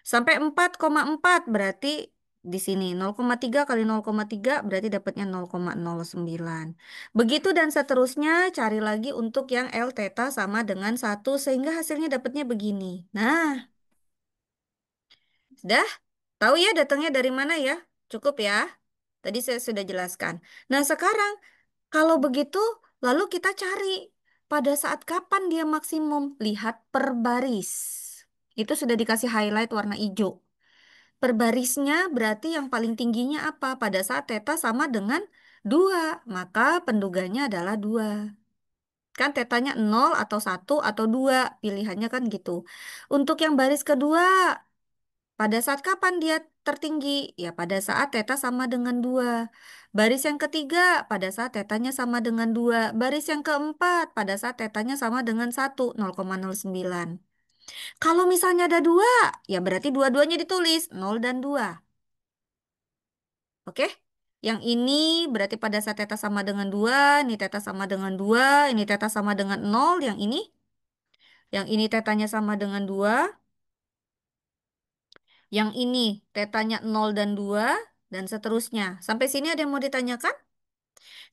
[SPEAKER 1] Sampai 4,4 berarti di sini 0,3 kali 0,3 berarti dapatnya 0,09. Begitu dan seterusnya cari lagi untuk yang L theta sama dengan 1 sehingga hasilnya dapatnya begini. Nah, sudah tahu ya datangnya dari mana ya? Cukup ya? Tadi saya sudah jelaskan. Nah, sekarang kalau begitu lalu kita cari pada saat kapan dia maksimum. Lihat per baris. Itu sudah dikasih highlight warna hijau. Per barisnya berarti yang paling tingginya apa? Pada saat theta sama dengan 2, maka penduganya adalah 2. Kan tetanya 0 atau 1 atau 2, pilihannya kan gitu. Untuk yang baris kedua, pada saat kapan dia tertinggi? Ya pada saat theta sama dengan 2. Baris yang ketiga, pada saat tetanya sama dengan 2. Baris yang keempat, pada saat tetanya sama dengan 1, 0,09. Kalau misalnya ada 2, ya berarti dua-duanya ditulis, 0 dan 2. Oke? Yang ini berarti pada saat theta sama dengan 2, ini theta sama dengan 2, ini theta sama dengan 0, yang ini tetanya sama dengan 2, yang ini tetanya 0 dan 2, dan seterusnya. Sampai sini ada yang mau ditanyakan?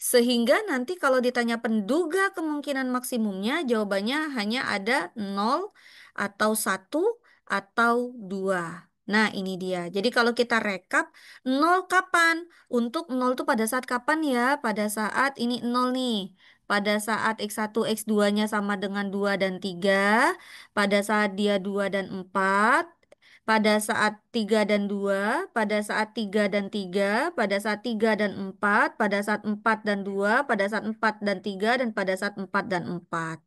[SPEAKER 1] Sehingga nanti kalau ditanya penduga kemungkinan maksimumnya, jawabannya hanya ada 0 atau 1 atau 2. Nah, ini dia. Jadi kalau kita rekap, 0 kapan? Untuk 0 itu pada saat kapan ya? Pada saat ini 0 nih. Pada saat X1, X2-nya sama dengan 2 dan 3. Pada saat dia 2 dan 4. Pada saat 3 dan 2, pada saat 3 dan 3, pada saat 3 dan 4, pada saat 4 dan 2, pada saat 4 dan 3, dan pada saat 4 dan 4.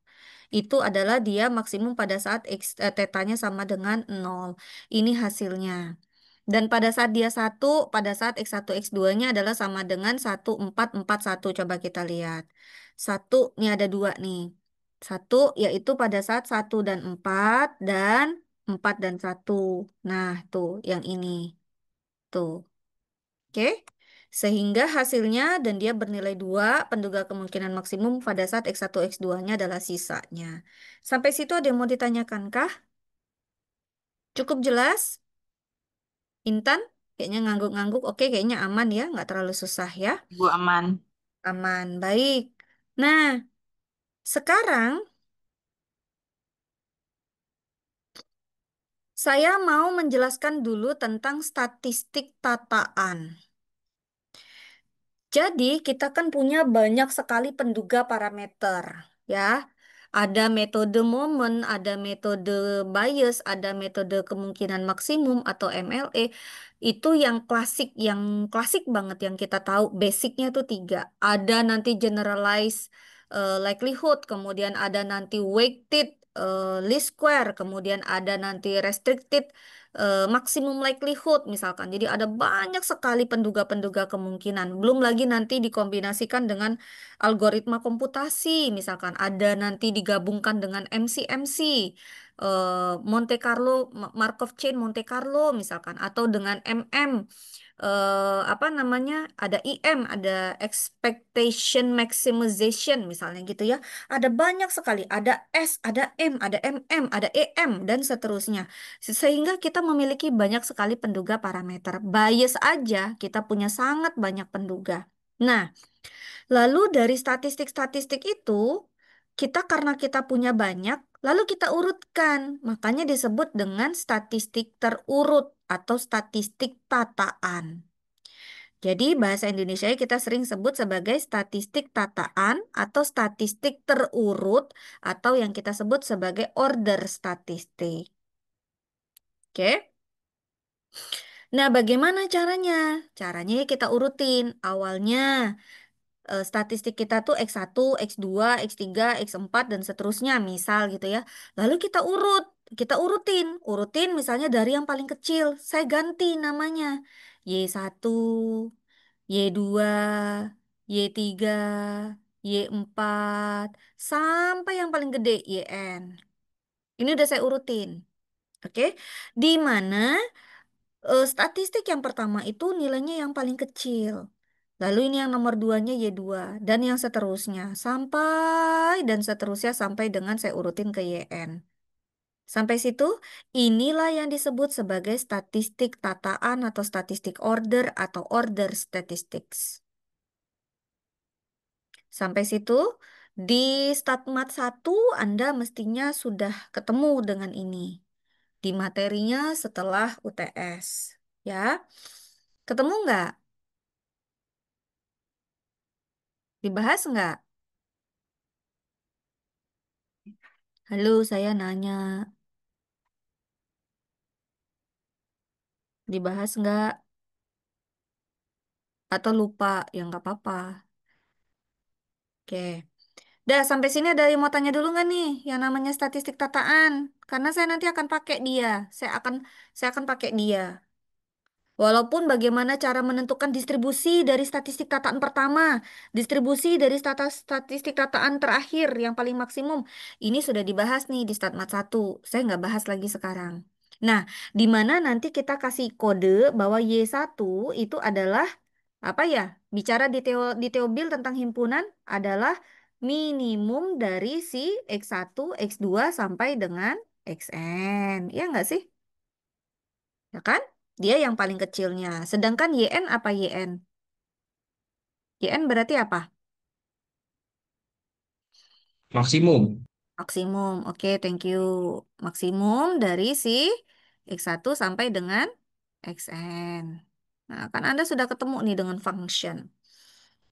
[SPEAKER 1] Itu adalah dia maksimum pada saat tetanya sama dengan 0. Ini hasilnya. Dan pada saat dia 1, pada saat X1, X2-nya adalah sama dengan 1, 4, 4, 1. Coba kita lihat. 1, ini ada 2 nih. 1 yaitu pada saat 1 dan 4 dan 4 dan 1. Nah, tuh yang ini. Tuh. Oke. Sehingga hasilnya dan dia bernilai 2, penduga kemungkinan maksimum pada saat X1, X2-nya adalah sisanya. Sampai situ ada yang mau ditanyakan kah? Cukup jelas? Intan? Kayaknya ngangguk-ngangguk. Oke, kayaknya aman ya. Nggak terlalu susah ya.
[SPEAKER 8] Bu aman.
[SPEAKER 1] Aman. Baik. Nah, sekarang saya mau menjelaskan dulu tentang statistik tataan. Jadi kita kan punya banyak sekali penduga parameter, ya. Ada metode momen, ada metode bias, ada metode kemungkinan maksimum atau MLE. Itu yang klasik banget yang kita tahu. Basicnya tuh tiga. Ada nanti generalized likelihood, kemudian ada nanti weighted least square, kemudian ada nanti restricted maksimum likelihood misalkan. Jadi ada banyak sekali penduga-penduga kemungkinan. Belum lagi nanti dikombinasikan dengan algoritma komputasi misalkan. Ada nanti digabungkan dengan MCMC, Monte Carlo, Markov Chain Monte Carlo misalkan, atau dengan MM, apa namanya, ada IM, ada expectation maximization misalnya gitu ya. Ada banyak sekali, ada S, ada M, ada MM, ada EM dan seterusnya. Sehingga kita memiliki banyak sekali penduga parameter. Bias aja kita punya sangat banyak penduga. Nah, lalu dari statistik-statistik itu, karena kita punya banyak, lalu kita urutkan. Makanya disebut dengan statistik terurut atau statistik tataan. Jadi bahasa Indonesia kita sering sebut sebagai statistik tataan atau statistik terurut atau yang kita sebut sebagai order statistik. Oke? Nah, bagaimana caranya? Caranya ya kita urutin. Awalnya statistik kita tuh X1, X2, X3, X4 dan seterusnya misal gitu ya. Lalu kita urutin misalnya dari yang paling kecil. Saya ganti namanya. Y1, Y2, Y3, Y4 sampai yang paling gede YN. Ini udah saya urutin. Oke. Di mana statistik yang pertama itu nilainya yang paling kecil. Lalu ini yang nomor duanya Y2 dan yang seterusnya dan seterusnya sampai dengan saya urutin ke YN. Sampai situ, inilah yang disebut sebagai statistik tataan atau statistik order atau order statistics. Sampai situ, di Statmat 1 Anda mestinya sudah ketemu dengan ini di materinya setelah UTS. Ya, ketemu nggak? Dibahas nggak? Halo, saya nanya. Dibahas nggak? Atau lupa? Ya nggak apa-apa. Oke. Dah, sampai sini ada yang mau tanya dulu nggak nih? Yang namanya statistik tataan. Karena saya nanti akan pakai dia. Saya akan pakai dia. Walaupun bagaimana cara menentukan distribusi dari statistik tataan pertama, distribusi dari statistik tataan terakhir yang paling maksimum, ini sudah dibahas nih di Statmat 1. Saya nggak bahas lagi sekarang. Nah, di mana nanti kita kasih kode bahwa Y1 itu adalah apa ya? Bicara di Theobil tentang himpunan adalah minimum dari si X1, X2 sampai dengan Xn. Ya nggak sih? Ya kan? Dia yang paling kecilnya. Sedangkan YN apa YN? YN berarti apa?
[SPEAKER 4] Maksimum.
[SPEAKER 1] Maksimum. Oke, thank you. Maksimum dari si X1 sampai dengan Xn. Nah, kan Anda sudah ketemu nih dengan function.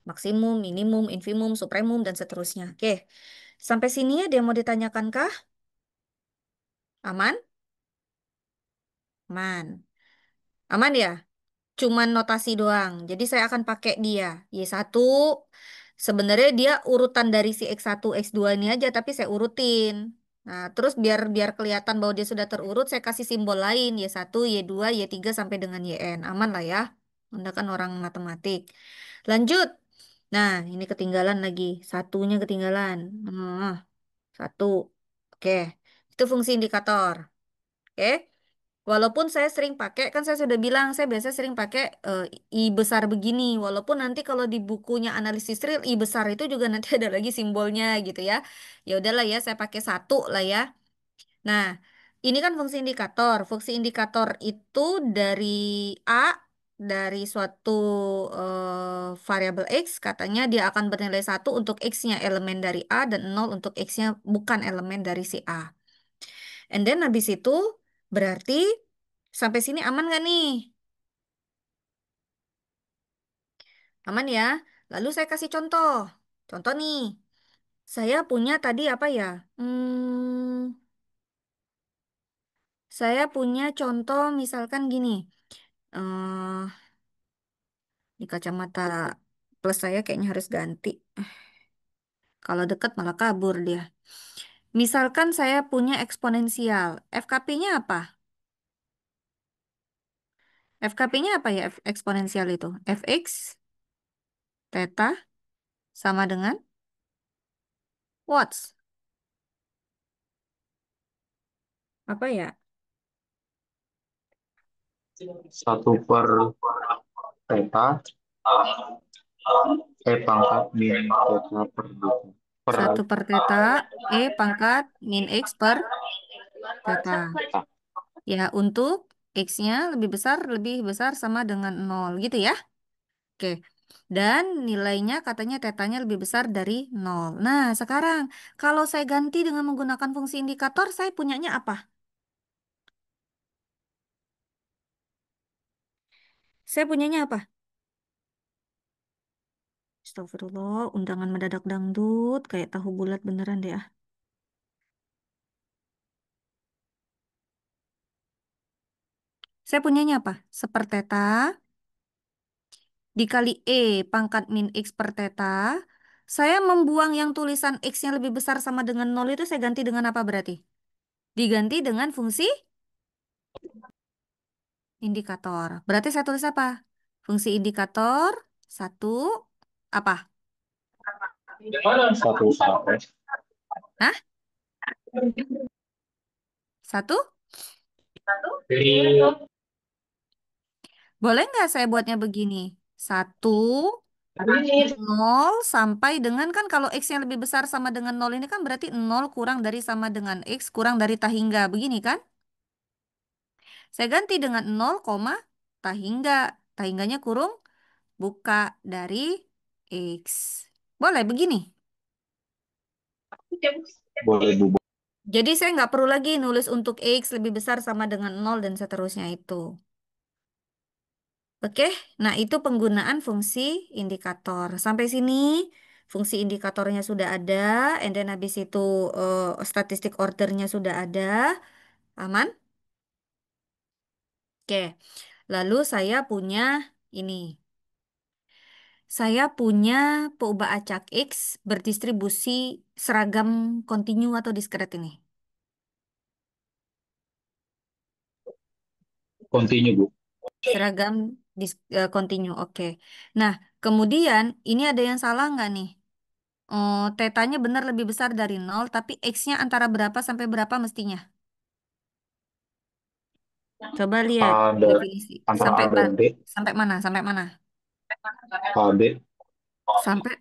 [SPEAKER 1] Maksimum, minimum, infimum, supremum, dan seterusnya. Oke, sampai sini ada yang mau ditanyakan kah? Aman? Aman. Aman ya? Cuman notasi doang. Jadi saya akan pakai dia. Y1 sebenarnya dia urutan dari si X1, X2 ini aja tapi saya urutin. Nah, terus biar biar kelihatan bahwa dia sudah terurut, saya kasih simbol lain Y1, Y2, Y3 sampai dengan YN. Aman lah ya. Anda kan orang matematik. Lanjut. Nah, ini ketinggalan lagi. Satunya ketinggalan. Satu. Oke. Itu fungsi indikator. Oke. Walaupun saya sering pakai, kan saya sudah bilang, saya biasa sering pakai I besar begini. Walaupun nanti kalau di bukunya analisis real, I besar itu juga nanti ada lagi simbolnya gitu ya. Ya udahlah ya, saya pakai satu lah ya. Nah, ini kan fungsi indikator. Fungsi indikator itu dari A, dari suatu variabel X, katanya dia akan bernilai satu untuk X-nya elemen dari A dan nol untuk X-nya bukan elemen dari si A. And then habis itu berarti sampai sini aman nggak nih? Aman ya? Lalu saya kasih contoh. Contoh nih, saya punya tadi apa ya? Saya punya contoh misalkan gini. eh di kacamata plus saya kayaknya harus ganti. Kalau dekat malah kabur dia. Misalkan saya punya eksponensial. FKP-nya apa? FKP-nya apa ya eksponensial itu? Fx theta sama dengan what? Apa ya?
[SPEAKER 5] 1/theta pangkat min theta per 2 per
[SPEAKER 1] 1 per theta, pangkat min X per theta.
[SPEAKER 5] theta.
[SPEAKER 1] Ya, untuk X-nya lebih besar sama dengan 0 gitu ya. Oke. Dan nilainya katanya tetanya lebih besar dari 0. Nah, sekarang kalau saya ganti dengan menggunakan fungsi indikator, saya punyanya apa? Saya punyanya apa? Astagfirullah, undangan mendadak dangdut, kayak tahu bulat beneran deh ah. Saya punyanya apa? Seperteta dikali pangkat min X per theta. Saya membuang yang tulisan X-nya lebih besar sama dengan 0 itu saya ganti dengan apa berarti? Diganti dengan fungsi indikator. Berarti saya tulis apa? Fungsi indikator, satu, apa?
[SPEAKER 5] 1/AS
[SPEAKER 1] Hah? Satu? Boleh nggak saya buatnya begini? Satu, 0 sampai dengan kan kalau X yang lebih besar sama dengan 0 ini kan berarti 0 kurang dari sama dengan X kurang dari tahingga. Begini kan? Saya ganti dengan 0, tahingga. Tahingganya kurung buka dari X. Boleh begini.
[SPEAKER 5] boleh Bu.
[SPEAKER 1] Jadi saya nggak perlu lagi nulis untuk X lebih besar sama dengan 0 dan seterusnya itu. Oke, nah itu penggunaan fungsi indikator. Sampai sini fungsi indikatornya sudah ada, and then habis itu statistik ordernya sudah ada. Aman? Oke, lalu saya punya ini. Saya punya peubah acak X berdistribusi seragam kontinu atau diskret ini.
[SPEAKER 5] Continue Bu.
[SPEAKER 1] Seragam kontinu, oke. Nah, kemudian ini ada yang salah nggak nih? Oh, tetanya benar lebih besar dari 0, tapi X-nya antara berapa sampai berapa mestinya? Coba lihat
[SPEAKER 5] Ada
[SPEAKER 1] definisi.
[SPEAKER 5] antara
[SPEAKER 1] Sampai
[SPEAKER 5] A dan B.
[SPEAKER 1] sampai mana? Sampai mana?
[SPEAKER 5] AB
[SPEAKER 1] Sampai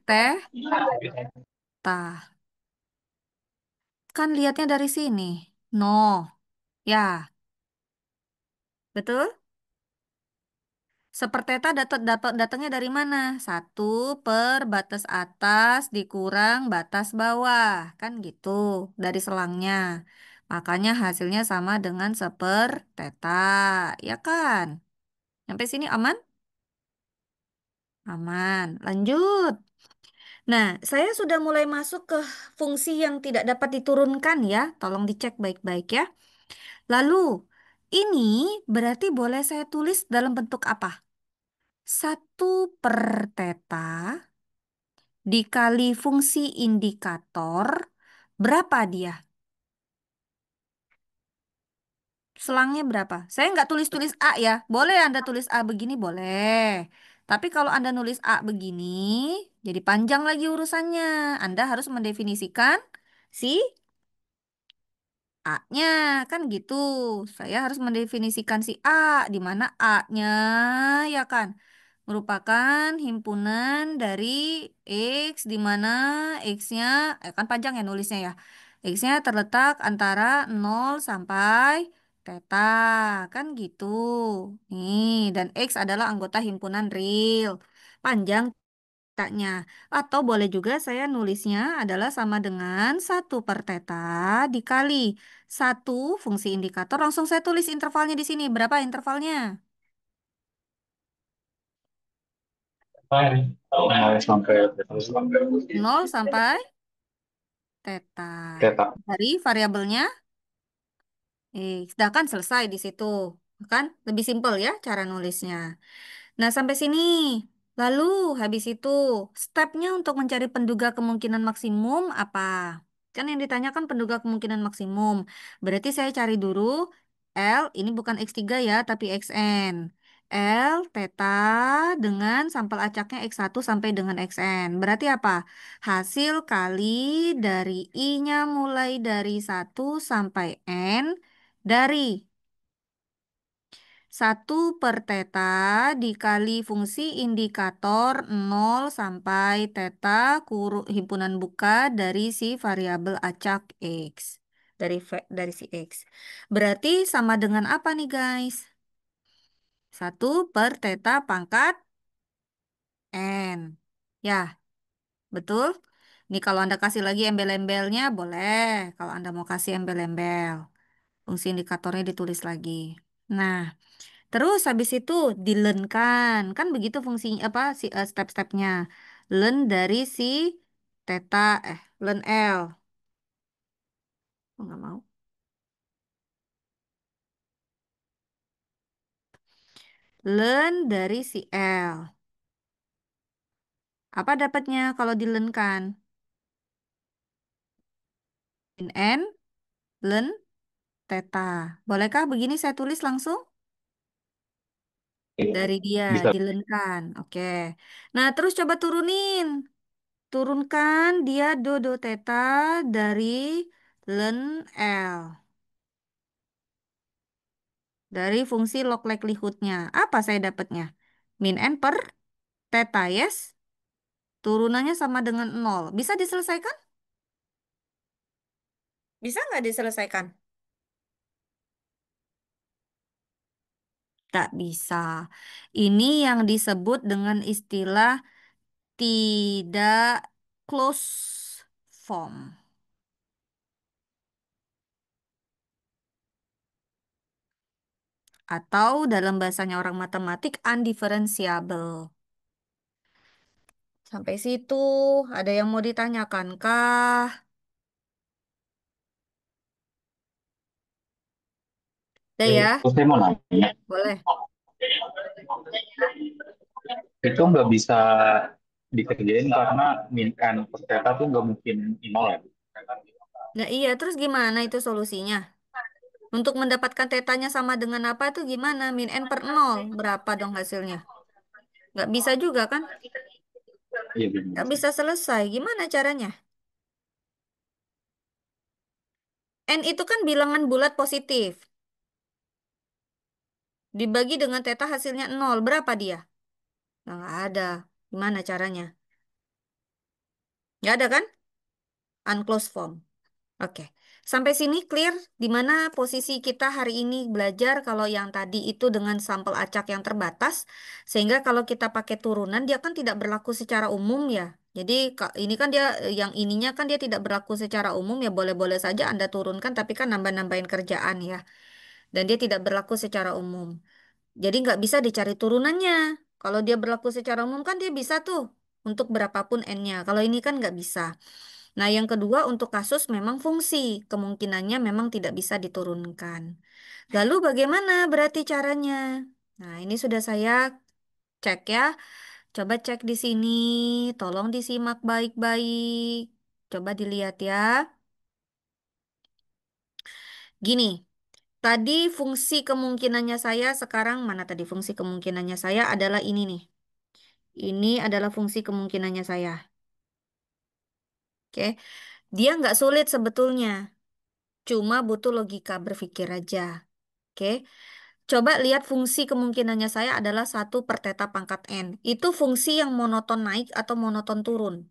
[SPEAKER 1] tah. Kan lihatnya dari sini. No. Ya, betul? Seperteta datangnya dari mana? 1/batas atas dikurang batas bawah. Kan gitu. Dari selangnya. Makanya hasilnya sama dengan seperteta. Ya kan? Sampai sini aman? Aman. Lanjut. Nah, saya sudah mulai masuk ke fungsi yang tidak dapat diturunkan ya. Tolong dicek baik-baik ya. Lalu, ini berarti boleh saya tulis dalam bentuk apa? 1/θ dikali fungsi indikator. Berapa dia? Selangnya berapa? Saya nggak tulis-tulis A ya. Boleh Anda tulis A begini, boleh. Tapi kalau Anda nulis A begini, jadi panjang lagi urusannya. Anda harus mendefinisikan si A-nya. Kan gitu. Saya harus mendefinisikan si A. Di mana A-nya, ya kan, merupakan himpunan dari X, di mana X-nya, kan panjang ya nulisnya ya. X-nya terletak antara 0 sampai Theta, kan gitu. Nih, dan X adalah anggota himpunan real. Panjang tetanya. Atau boleh juga saya nulisnya adalah sama dengan 1/θ dikali 1 fungsi indikator. Langsung saya tulis intervalnya di sini. Berapa intervalnya?
[SPEAKER 5] 0 sampai theta.
[SPEAKER 1] 0 sampai theta.
[SPEAKER 5] Theta.
[SPEAKER 1] Dari variabelnya sedangkan selesai di situ. Kan lebih simpel ya cara nulisnya. Nah, sampai sini. Lalu habis itu stepnya untuk mencari penduga kemungkinan maksimum apa? Kan yang ditanyakan penduga kemungkinan maksimum. Berarti saya cari dulu L, ini bukan X3 ya, tapi XN. L, theta dengan sampel acaknya X1 sampai dengan XN. Berarti apa? Hasil kali dari I-nya mulai dari 1 sampai N dari 1/θ dikali fungsi indikator 0 sampai θ himpunan buka dari si variabel acak X. Dari si X. Berarti sama dengan apa nih guys? 1/θ pangkat N. Ya, betul? Nih kalau Anda kasih lagi embel-embelnya boleh. Kalau Anda mau kasih embel-embel. Fungsi indikatornya ditulis lagi. Nah, terus habis itu dilenkan. Kan begitu fungsi apa si step-stepnya. Len dari si theta len L. Oh, nggak mau. Len dari si L. Apa dapatnya kalau dilenkan? In N len theta. Bolehkah begini saya tulis langsung? Dari dia
[SPEAKER 5] Bisa.
[SPEAKER 1] dilenkan. Oke. Nah, terus coba turunin. Turunkan dia do theta dari len L. Dari fungsi log likelihood-nya. Apa saya dapatnya? Min N per theta, yes? Turunannya sama dengan 0. Bisa diselesaikan? Bisa nggak diselesaikan? Tak bisa. Ini yang disebut dengan istilah tidak close form. Atau dalam bahasanya orang matematik, undifferentiable. Sampai situ, ada yang mau ditanyakan kah? Udah ya,
[SPEAKER 5] Terus saya mau nanya,
[SPEAKER 1] boleh.
[SPEAKER 5] itu nggak bisa dikerjain karena min n per theta tuh nggak mungkin nol ya?
[SPEAKER 1] Nah iya, terus gimana itu solusinya? Untuk mendapatkan tetanya sama dengan apa itu gimana? Min N per 0. Berapa dong hasilnya? Nggak bisa juga kan?
[SPEAKER 5] Iya, benar.
[SPEAKER 1] Nggak bisa selesai. Gimana caranya? N itu kan bilangan bulat positif. Dibagi dengan teta hasilnya 0. Berapa dia? Nah, nggak ada. Gimana caranya? Nggak ada kan? Unclosed form. Oke. Sampai sini clear di mana posisi kita hari ini belajar kalau yang tadi itu dengan sampel acak yang terbatas. Sehingga kalau kita pakai turunan dia kan tidak berlaku secara umum ya. Jadi ini kan dia yang ininya kan dia tidak berlaku secara umum ya boleh-boleh saja Anda turunkan tapi kan nambah-nambahin kerjaan ya. Dan dia tidak berlaku secara umum. Jadi nggak bisa dicari turunannya. Kalau dia berlaku secara umum kan dia bisa tuh untuk berapapun n-nya. Kalau ini kan nggak bisa. Nah, yang kedua untuk kasus memang fungsi. Kemungkinannya memang tidak bisa diturunkan. Lalu bagaimana berarti caranya? Nah, ini sudah saya cek ya. Coba cek di sini. Tolong disimak baik-baik. Coba dilihat ya. Gini, tadi fungsi kemungkinannya saya sekarang mana tadi fungsi kemungkinannya saya adalah ini nih. Ini adalah fungsi kemungkinannya saya. Oke, dia nggak sulit sebetulnya. Cuma butuh logika berpikir aja. Oke, coba lihat fungsi kemungkinannya saya adalah 1/θ pangkat N. Itu fungsi yang monoton naik atau monoton turun.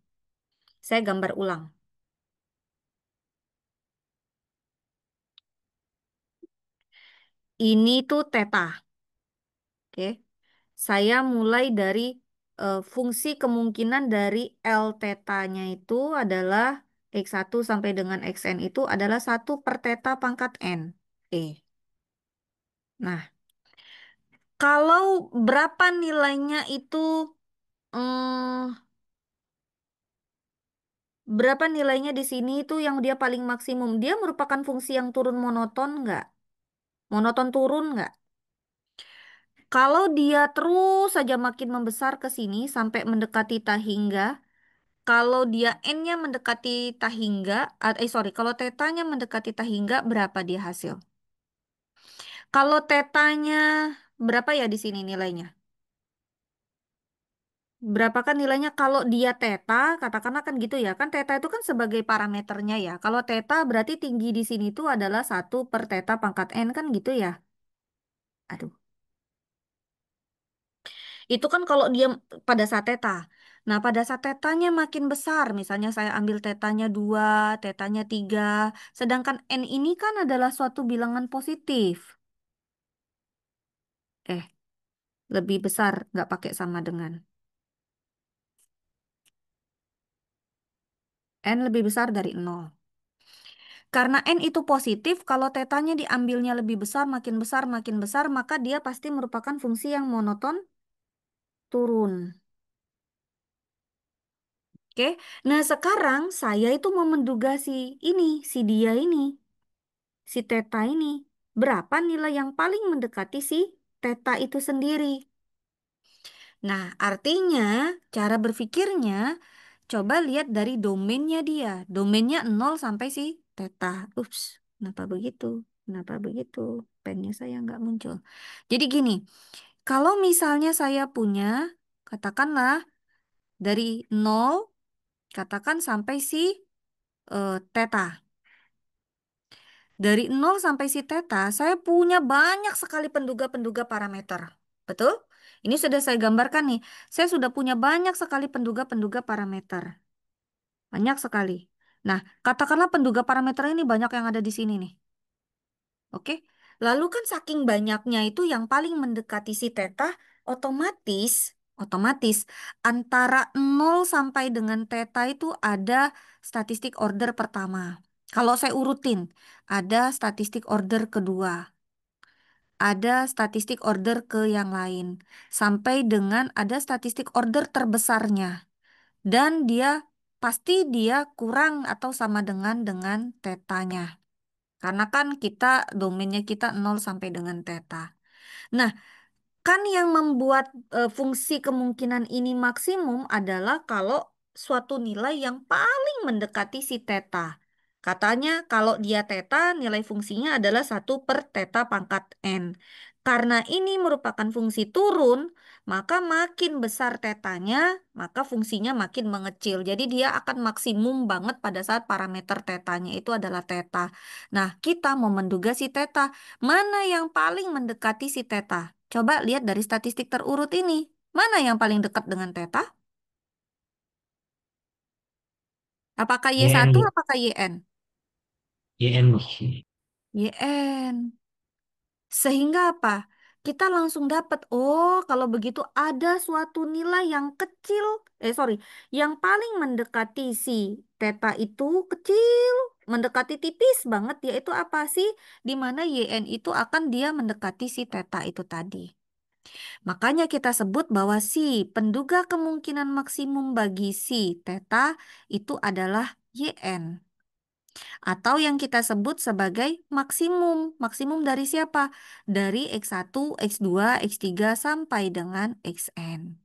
[SPEAKER 1] Saya gambar ulang. Ini tuh θ. Oke, saya mulai dari fungsi kemungkinan dari L θ-nya itu adalah X1 sampai dengan XN itu adalah 1/θ pangkat N. Nah, kalau berapa nilainya itu Hmm, berapa nilainya di sini itu yang dia paling maksimum? Dia merupakan fungsi yang turun monoton nggak? Monoton turun nggak? Kalau dia terus saja makin membesar ke sini sampai mendekati tahingga, kalau dia n-nya mendekati tahingga, sorry, kalau tetanya mendekati tahingga, berapa dia hasil? Kalau tetanya berapa ya di sini nilainya? Berapakah nilainya kalau dia teta, katakanlah kan gitu ya. Kan teta itu kan sebagai parameternya ya. Kalau teta berarti tinggi di sini itu adalah 1/θ pangkat N kan gitu ya. Aduh. Itu kan kalau dia pada saat teta. Nah, pada saat tetanya makin besar, misalnya saya ambil tetanya 2, tetanya 3, sedangkan N ini kan adalah suatu bilangan positif. Eh, lebih besar, nggak pakai sama dengan. N lebih besar dari 0. Karena N itu positif, kalau tetanya diambilnya lebih besar, makin besar, maka dia pasti merupakan fungsi yang monoton turun. Oke, nah sekarang saya itu mau menduga si dia ini. Si teta ini, berapa nilai yang paling mendekati si teta itu sendiri. Nah, artinya cara berpikirnya coba lihat dari domainnya dia. Domainnya 0 sampai si teta. Ups, kenapa begitu? Kenapa begitu? Pennya saya nggak muncul. Jadi gini, kalau misalnya saya punya, katakanlah dari 0, katakan sampai si teta. Dari 0 sampai si teta, saya punya banyak sekali penduga-penduga parameter. Betul? Ini sudah saya gambarkan nih. Saya sudah punya banyak sekali penduga-penduga parameter. Banyak sekali. Nah, katakanlah penduga parameter ini banyak yang ada di sini nih. Oke? Lalu kan saking banyaknya itu yang paling mendekati si teta, otomatis, otomatis antara 0 sampai dengan teta itu ada statistik order pertama. Kalau saya urutin, ada statistik order kedua, ada statistik order ke yang lain, sampai dengan ada statistik order terbesarnya. Dan dia pasti kurang atau sama dengan tetanya. Karena kan domainnya kita 0 sampai dengan teta. Nah, kan yang membuat fungsi kemungkinan ini maksimum adalah kalau suatu nilai yang paling mendekati si teta. Katanya kalau dia teta, nilai fungsinya adalah 1/θ pangkat N. Karena ini merupakan fungsi turun, maka makin besar tetanya, maka fungsinya makin mengecil. Jadi dia akan maksimum banget pada saat parameter tetanya itu adalah teta. Nah, kita mau menduga si teta. Mana yang paling mendekati si teta? Coba lihat dari statistik terurut ini. Mana yang paling dekat dengan teta? Apakah
[SPEAKER 4] YN,
[SPEAKER 1] Y1,
[SPEAKER 4] Bu.
[SPEAKER 1] apakah YN?
[SPEAKER 4] YN, Bu.
[SPEAKER 1] YN. Sehingga apa? Kita langsung dapat, oh kalau begitu ada suatu nilai yang kecil, yang paling mendekati si teta itu kecil, mendekati tipis banget, yaitu apa sih? Di mana YN itu akan dia mendekati si teta itu tadi. Makanya kita sebut bahwa si penduga kemungkinan maksimum bagi si teta itu adalah YN. Atau yang kita sebut sebagai maksimum. Maksimum dari siapa? Dari X1, X2, X3 sampai dengan Xn.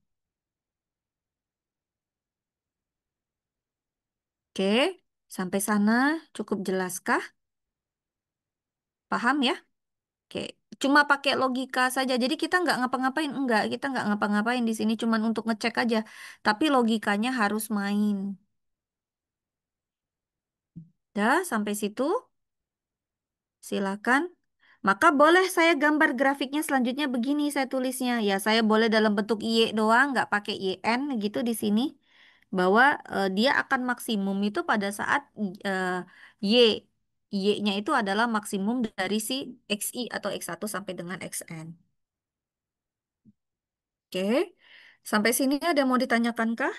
[SPEAKER 1] Oke, sampai sana cukup jelaskah? Paham ya? Oke, cuma pakai logika saja. Jadi kita nggak ngapa-ngapain, enggak. Kita nggak ngapa-ngapain di sini, cuman untuk ngecek aja. Tapi logikanya harus main. Dah, sampai situ. Silakan. Maka boleh saya gambar grafiknya selanjutnya begini saya tulisnya. Ya, saya boleh dalam bentuk Y doang, nggak pakai YN gitu di sini. Bahwa dia akan maksimum itu pada saat eh, Y. Y-nya itu adalah maksimum dari si XI atau X1 sampai dengan XN. Oke. Sampai sini ada mau ditanyakan kah?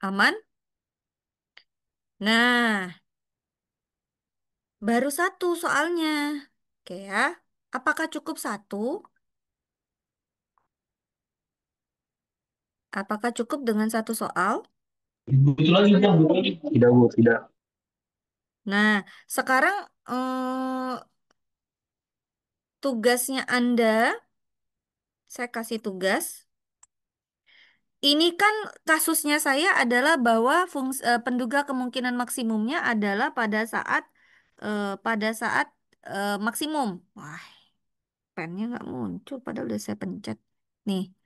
[SPEAKER 1] Aman? Nah, baru satu soalnya. Oke ya. Apakah cukup satu? Apakah cukup dengan satu soal?
[SPEAKER 5] Betul lagi, Bang. Tidak, Bu, tidak.
[SPEAKER 1] Nah, sekarang tugasnya Anda, saya kasih tugas. Ini kan kasusnya saya adalah bahwa penduga kemungkinan maksimumnya adalah pada saat maksimum. Wah, pennya nggak muncul padahal udah saya pencet. Nih,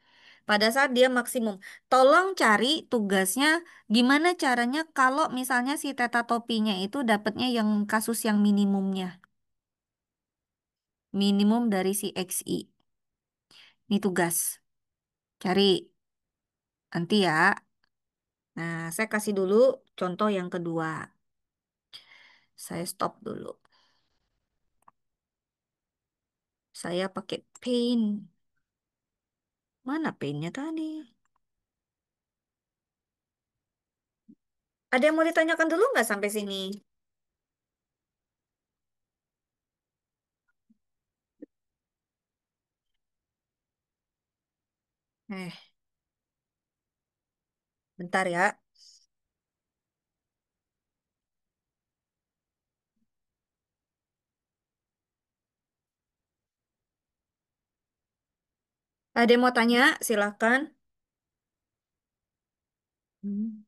[SPEAKER 1] pada saat dia maksimum. Tolong cari tugasnya gimana caranya kalau misalnya si teta topinya itu dapatnya yang kasus yang minimumnya. Minimum dari si XI. Ini tugas. Cari nanti ya. Nah, saya kasih dulu contoh yang kedua. Saya stop dulu. Saya pakai paint. Mana paintnya tadi? Ada yang mau ditanyakan dulu nggak sampai sini? Eh, bentar ya. Ada yang mau tanya? Silahkan. Hmm.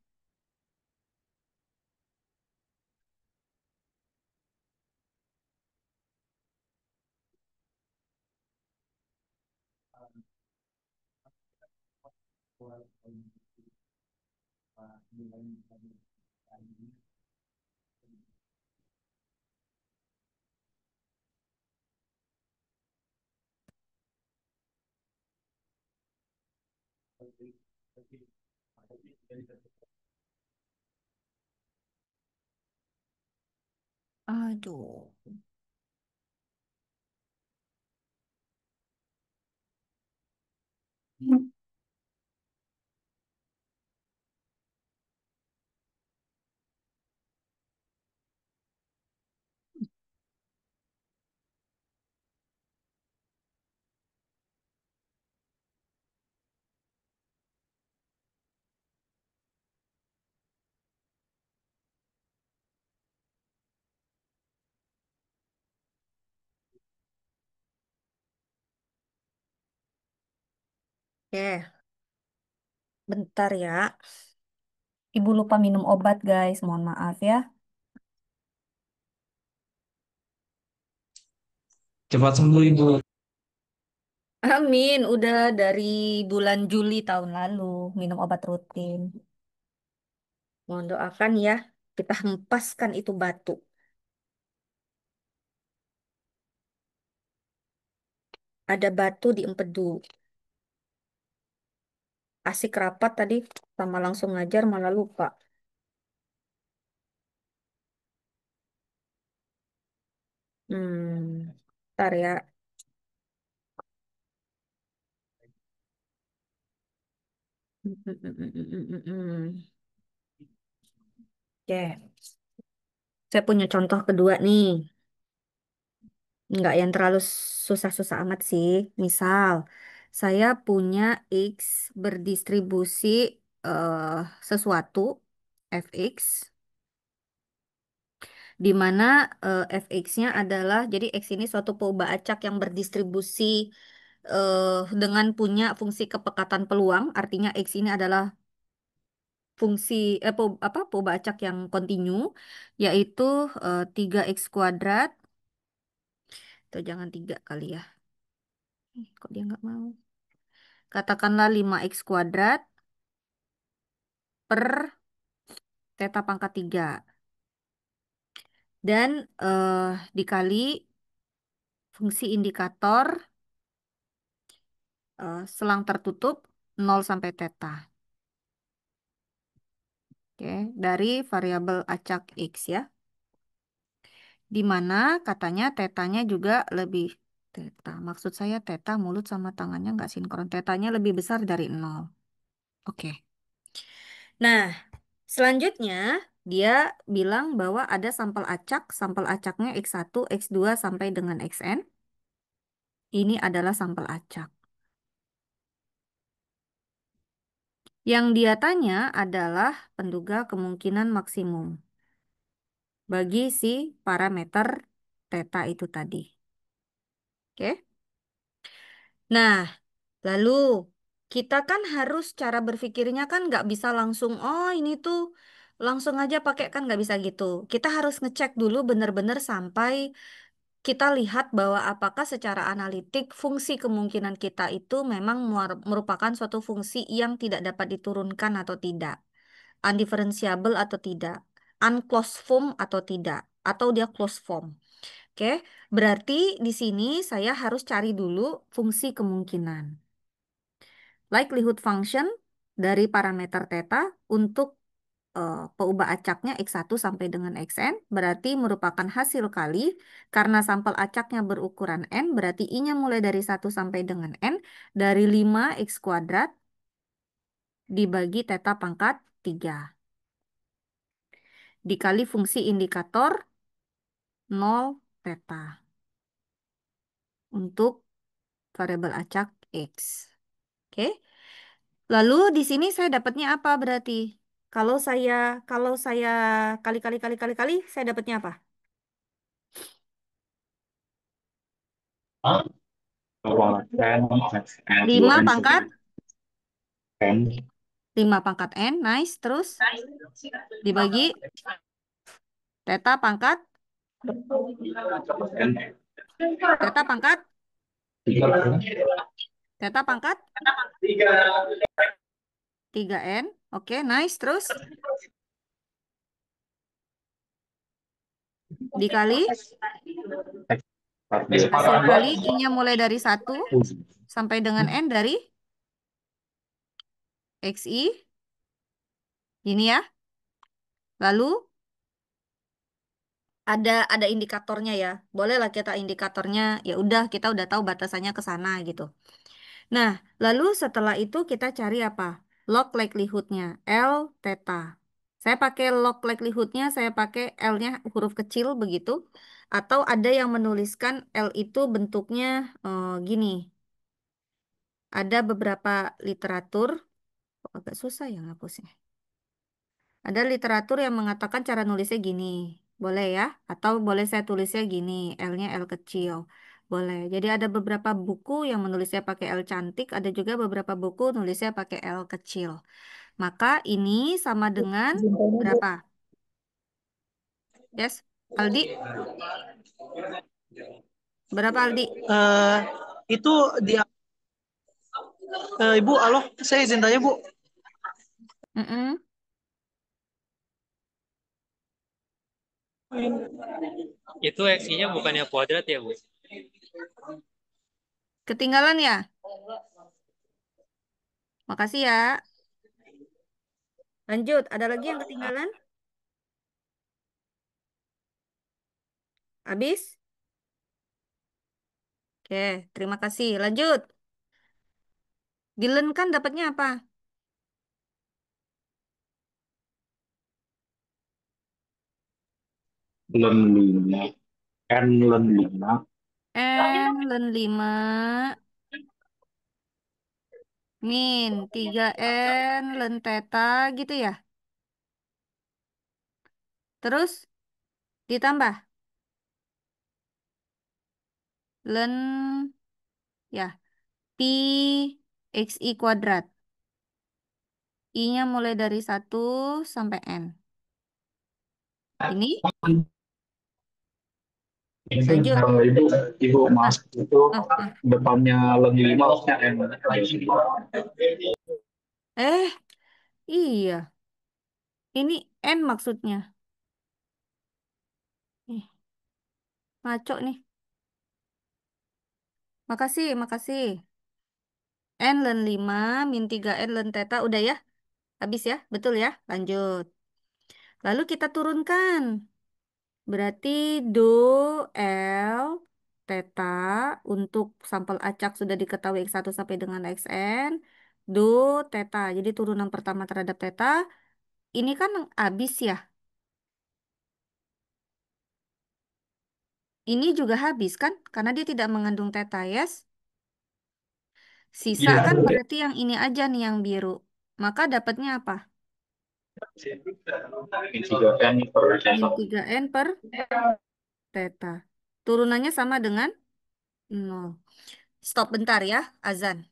[SPEAKER 1] Aduh. Oke, bentar ya. Ibu lupa minum obat, guys. Mohon maaf ya.
[SPEAKER 4] Cepat sembuh, Ibu.
[SPEAKER 1] Amin, udah dari bulan Juli tahun lalu minum obat rutin. Mohon doakan ya, kita hempaskan itu batu. Ada batu di empedu. Asik rapat tadi, sama langsung ngajar malah lupa. Ntar ya. Oke, saya punya contoh kedua nih. Nggak yang terlalu susah-susah amat sih. Misal, saya punya X berdistribusi eh, sesuatu, fx, di mana fx-nya adalah, jadi X ini suatu perubahan acak yang berdistribusi dengan punya fungsi kepekatan peluang, artinya X ini adalah fungsi perubahan acak yang kontinu, yaitu 3x kuadrat, atau jangan 3 kali ya. Kok dia nggak mau? Katakanlah 5x kuadrat per theta pangkat 3. Dan dikali fungsi indikator selang tertutup 0 sampai theta. Oke, dari variabel acak X ya. Di mana katanya tetanya juga lebih, theta. Maksud saya theta mulut sama tangannya nggak sinkron. Tetanya lebih besar dari 0. Oke. Nah, selanjutnya dia bilang bahwa ada sampel acak. Sampel acaknya X1, X2 sampai dengan Xn. Ini adalah sampel acak. Yang dia tanya adalah penduga kemungkinan maksimum bagi si parameter theta itu tadi. Oke? Nah, lalu kita kan harus cara berpikirnya kan nggak bisa langsung, oh ini tuh langsung aja pakai kan nggak bisa gitu. Kita harus ngecek dulu benar-benar sampai kita lihat bahwa apakah secara analitik fungsi kemungkinan kita itu memang merupakan suatu fungsi yang tidak dapat diturunkan atau tidak, undifferentiable atau tidak, unclosed form atau tidak, atau dia closed form. Oke, berarti di sini saya harus cari dulu fungsi kemungkinan. Likelihood function dari parameter theta untuk peubah acaknya X1 sampai dengan Xn berarti merupakan hasil kali karena sampel acaknya berukuran N berarti I-nya mulai dari 1 sampai dengan N dari 5X kuadrat dibagi theta pangkat 3 dikali fungsi indikator 0 theta untuk variabel acak X. Oke. Lalu di sini saya dapatnya apa berarti? Kalau saya kali, saya dapatnya apa?
[SPEAKER 5] Awal N, N,
[SPEAKER 1] 5
[SPEAKER 5] N,
[SPEAKER 1] pangkat
[SPEAKER 5] N,
[SPEAKER 1] 5 pangkat N, nice. Terus dibagi theta pangkat
[SPEAKER 5] N,
[SPEAKER 1] theta pangkat
[SPEAKER 5] 3N,
[SPEAKER 1] theta pangkat 3N. Oke, nice. Terus dikali hasil kali I-nya mulai dari 1 sampai dengan N dari XI. Ini ya. Lalu ada indikatornya ya. Bolehlah kita indikatornya. Ya udah, kita udah tahu batasannya ke sana gitu. Nah, lalu setelah itu kita cari apa? Log likelihood-nya, L theta. Saya pakai log likelihood-nya, saya pakai L-nya huruf kecil begitu. Atau ada yang menuliskan L itu bentuknya gini. Ada beberapa literatur, kok agak susah ya ngapusnya. Ada literatur yang mengatakan cara nulisnya gini. Boleh ya? Atau boleh saya tulisnya gini, L-nya L kecil. Boleh. Jadi ada beberapa buku yang menulisnya pakai L cantik, ada juga beberapa buku nulisnya pakai L kecil. Maka ini sama dengan berapa? Yes, Aldi? Berapa Aldi?
[SPEAKER 9] Eh, itu dia, Ibu, halo, saya izin tanya, Bu.
[SPEAKER 1] Mm-mm.
[SPEAKER 10] Itu X-nya bukannya kuadrat ya, Bu?
[SPEAKER 1] Ketinggalan ya? Makasih ya. Lanjut, ada lagi yang ketinggalan? Habis? Oke, terima kasih. Lanjut. Dylan kan dapatnya apa?
[SPEAKER 5] Len 5, N Len 5,
[SPEAKER 1] N Len 5 min 3N Len theta gitu ya. Terus ditambah Len ya pi xi kuadrat. I-nya mulai dari 1 sampai N. Ini
[SPEAKER 5] ini
[SPEAKER 1] lanjut.
[SPEAKER 5] ibu maaf itu
[SPEAKER 1] Ah, ah.
[SPEAKER 5] depannya Len 5 harusnya N.
[SPEAKER 1] Eh, iya. Ini N maksudnya. Ih, ngaco nih. Makasih, makasih. N Len 5 min 3N Len theta. Udah ya? Habis ya? Betul ya? Lanjut. Lalu kita turunkan. Berarti do L theta untuk sampel acak sudah diketahui X1 sampai dengan Xn. Do theta. Jadi turunan pertama terhadap theta. Ini kan habis ya. Ini juga habis kan? Karena dia tidak mengandung theta, yes? Sisa
[SPEAKER 5] Iya.
[SPEAKER 1] kan berarti yang ini aja nih yang biru. Maka dapatnya apa?
[SPEAKER 5] Min 3N per
[SPEAKER 1] Min
[SPEAKER 5] theta.
[SPEAKER 1] 3N per theta. Turunannya sama dengan 0. Stop bentar ya, azan.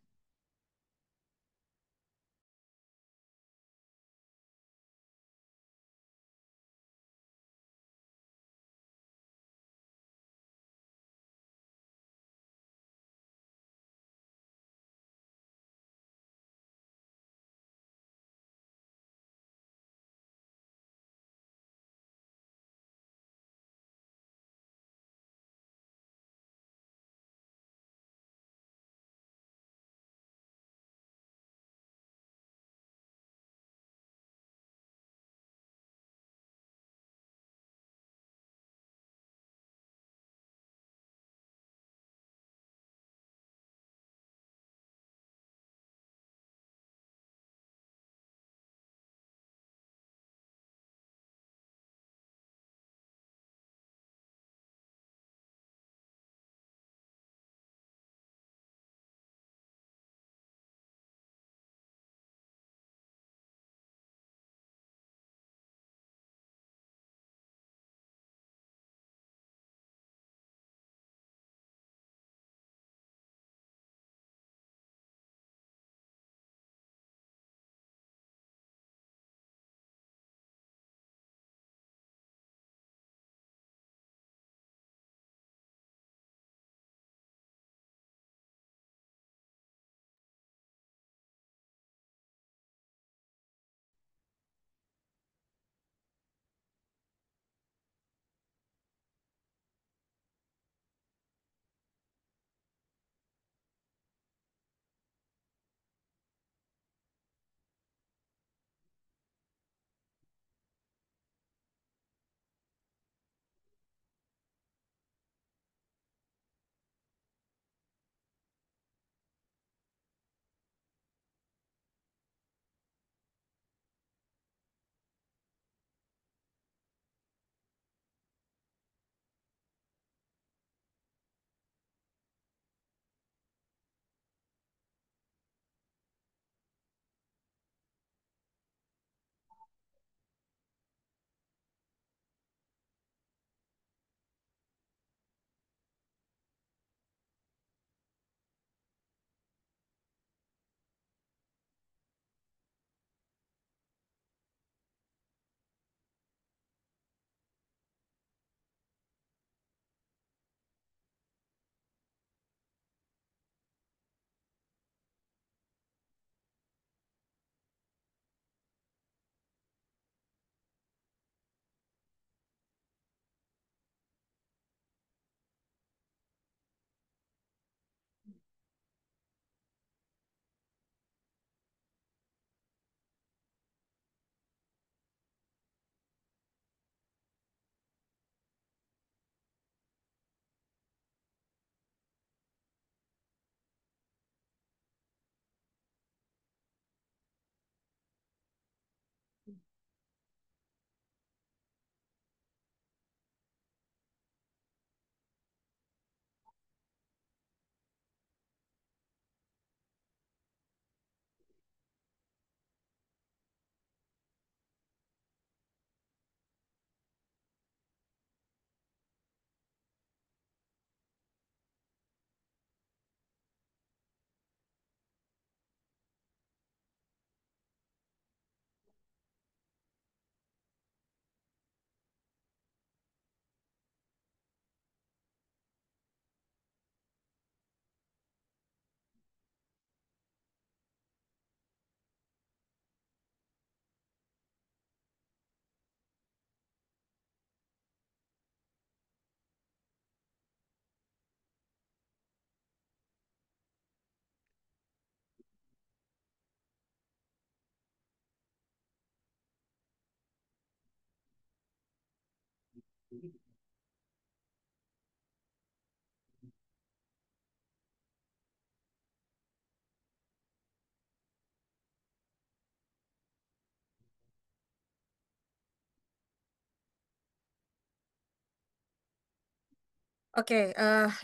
[SPEAKER 1] Oke,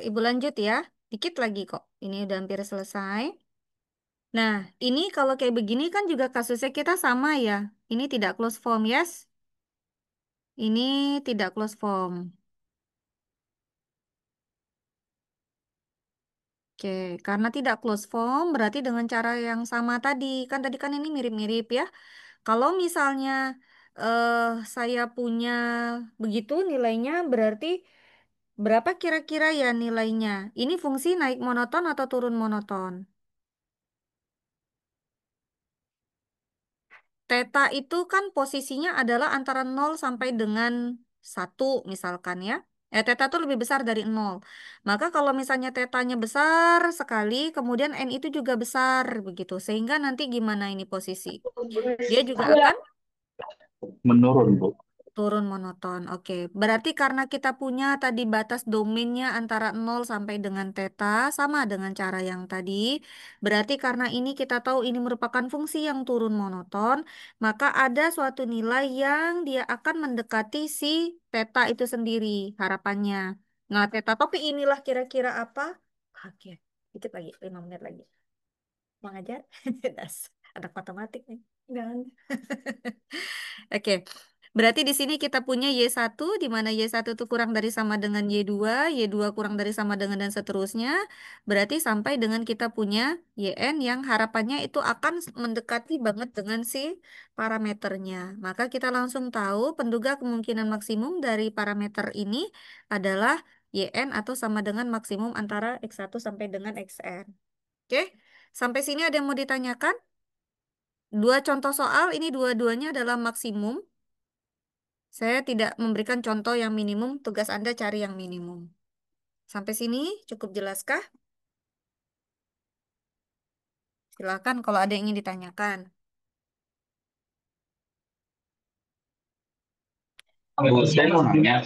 [SPEAKER 1] Ibu lanjut ya. Dikit lagi kok. Ini udah hampir selesai. Nah, ini kalau kayak begini kan juga kasusnya kita sama ya. Ini tidak close form, yes? Ini tidak close form. Oke, karena tidak close form berarti dengan cara yang sama tadi. Kan tadi kan ini mirip-mirip ya. Kalau misalnya eh saya punya begitu nilainya berarti berapa kira-kira ya nilainya? Ini fungsi naik monoton atau turun monoton? Theta itu kan posisinya adalah antara 0 sampai dengan 1 misalkan ya. Theta itu lebih besar dari 0. Maka kalau misalnya tetanya besar sekali, kemudian N itu juga besar begitu. Sehingga nanti gimana ini posisi? Dia juga akan
[SPEAKER 5] Menurun, Bu.
[SPEAKER 1] turun monoton. Oke, berarti karena kita punya tadi batas domainnya antara 0 sampai dengan theta, sama dengan cara yang tadi. Berarti karena ini kita tahu ini merupakan fungsi yang turun monoton, maka ada suatu nilai yang dia akan mendekati si theta itu sendiri, harapannya. Nah, theta topi inilah kira-kira apa? Oke, dikit lagi, 5 menit lagi. Mau ngajar? Anak matematik nih. Jangan. Oke. Berarti di sini kita punya Y1, di mana Y1 itu kurang dari sama dengan Y2, Y2 kurang dari sama dengan dan seterusnya. Berarti sampai dengan kita punya YN yang harapannya itu akan mendekati banget dengan si parameternya. Maka kita langsung tahu penduga kemungkinan maksimum dari parameter ini adalah YN atau sama dengan maksimum antara X1 sampai dengan XN. Oke, sampai sini ada yang mau ditanyakan? Dua contoh soal, ini dua-duanya adalah maksimum. Saya tidak memberikan contoh yang minimum, tugas Anda cari yang minimum. Sampai sini cukup jelaskah? Silakan kalau ada yang ingin ditanyakan.
[SPEAKER 5] Bu, saya mau nanya,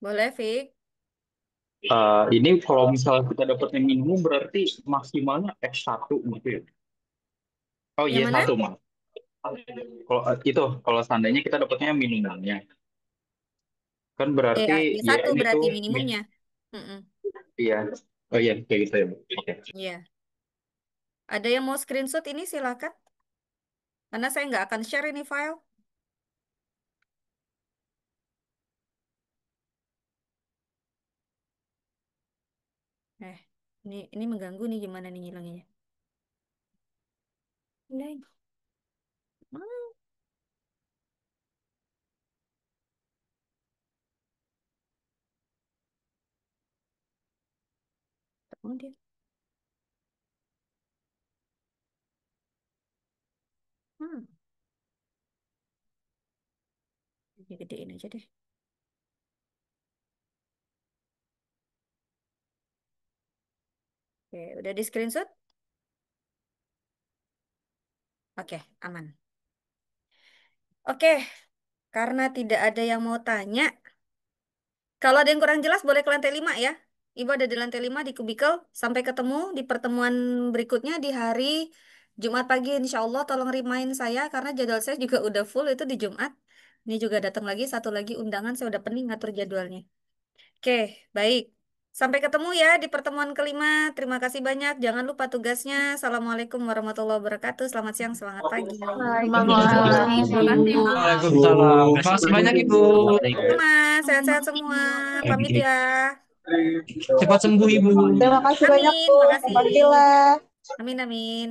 [SPEAKER 1] Boleh, Fik?
[SPEAKER 5] ini kalau misalnya kita dapatnya minimum berarti maksimalnya X1 gitu ya? Oh
[SPEAKER 1] Yang
[SPEAKER 5] iya,
[SPEAKER 1] mana?
[SPEAKER 5] satu, Mas. Kalau seandainya kita dapatnya minimumnya, kan berarti
[SPEAKER 1] Y1
[SPEAKER 5] YN itu
[SPEAKER 1] berarti minimumnya. Mm-mm.
[SPEAKER 5] iya. Oh iya, kayak gitu ya, Bu. Oke.
[SPEAKER 1] Iya. Ada yang mau screenshot ini silakan. Karena saya nggak akan share ini file. Eh, ini mengganggu nih gimana nih ngilanginnya? Ini. Hmm, ketemu dia. Hmm, gedein aja deh. Oke, udah di screenshot? Oke, aman. Oke, karena tidak ada yang mau tanya, kalau ada yang kurang jelas boleh ke lantai 5 ya. Ibu ada di lantai 5 di kubikel. Sampai ketemu di pertemuan berikutnya di hari Jumat pagi. Insya Allah tolong remind saya karena jadwal saya juga udah full itu di Jumat. Ini juga datang lagi satu lagi undangan saya udah pening ngatur jadwalnya. Oke, baik. Sampai ketemu ya di pertemuan kelima. Terima kasih banyak. Jangan lupa tugasnya. Assalamualaikum warahmatullahi wabarakatuh. Selamat siang, selamat pagi.
[SPEAKER 8] Waalaikumsalam,
[SPEAKER 1] Terima kasih, Bu.
[SPEAKER 4] Waalaikumsalam. Makasih banyak Ibu.
[SPEAKER 1] Sama, sehat-sehat semua. Pamit ya.
[SPEAKER 4] Cepat sembuh Ibu.
[SPEAKER 11] Terima kasih banyak,
[SPEAKER 1] Amin,
[SPEAKER 11] Bu.
[SPEAKER 1] makasih.
[SPEAKER 11] Alhamdulillah.
[SPEAKER 1] Amin, amin.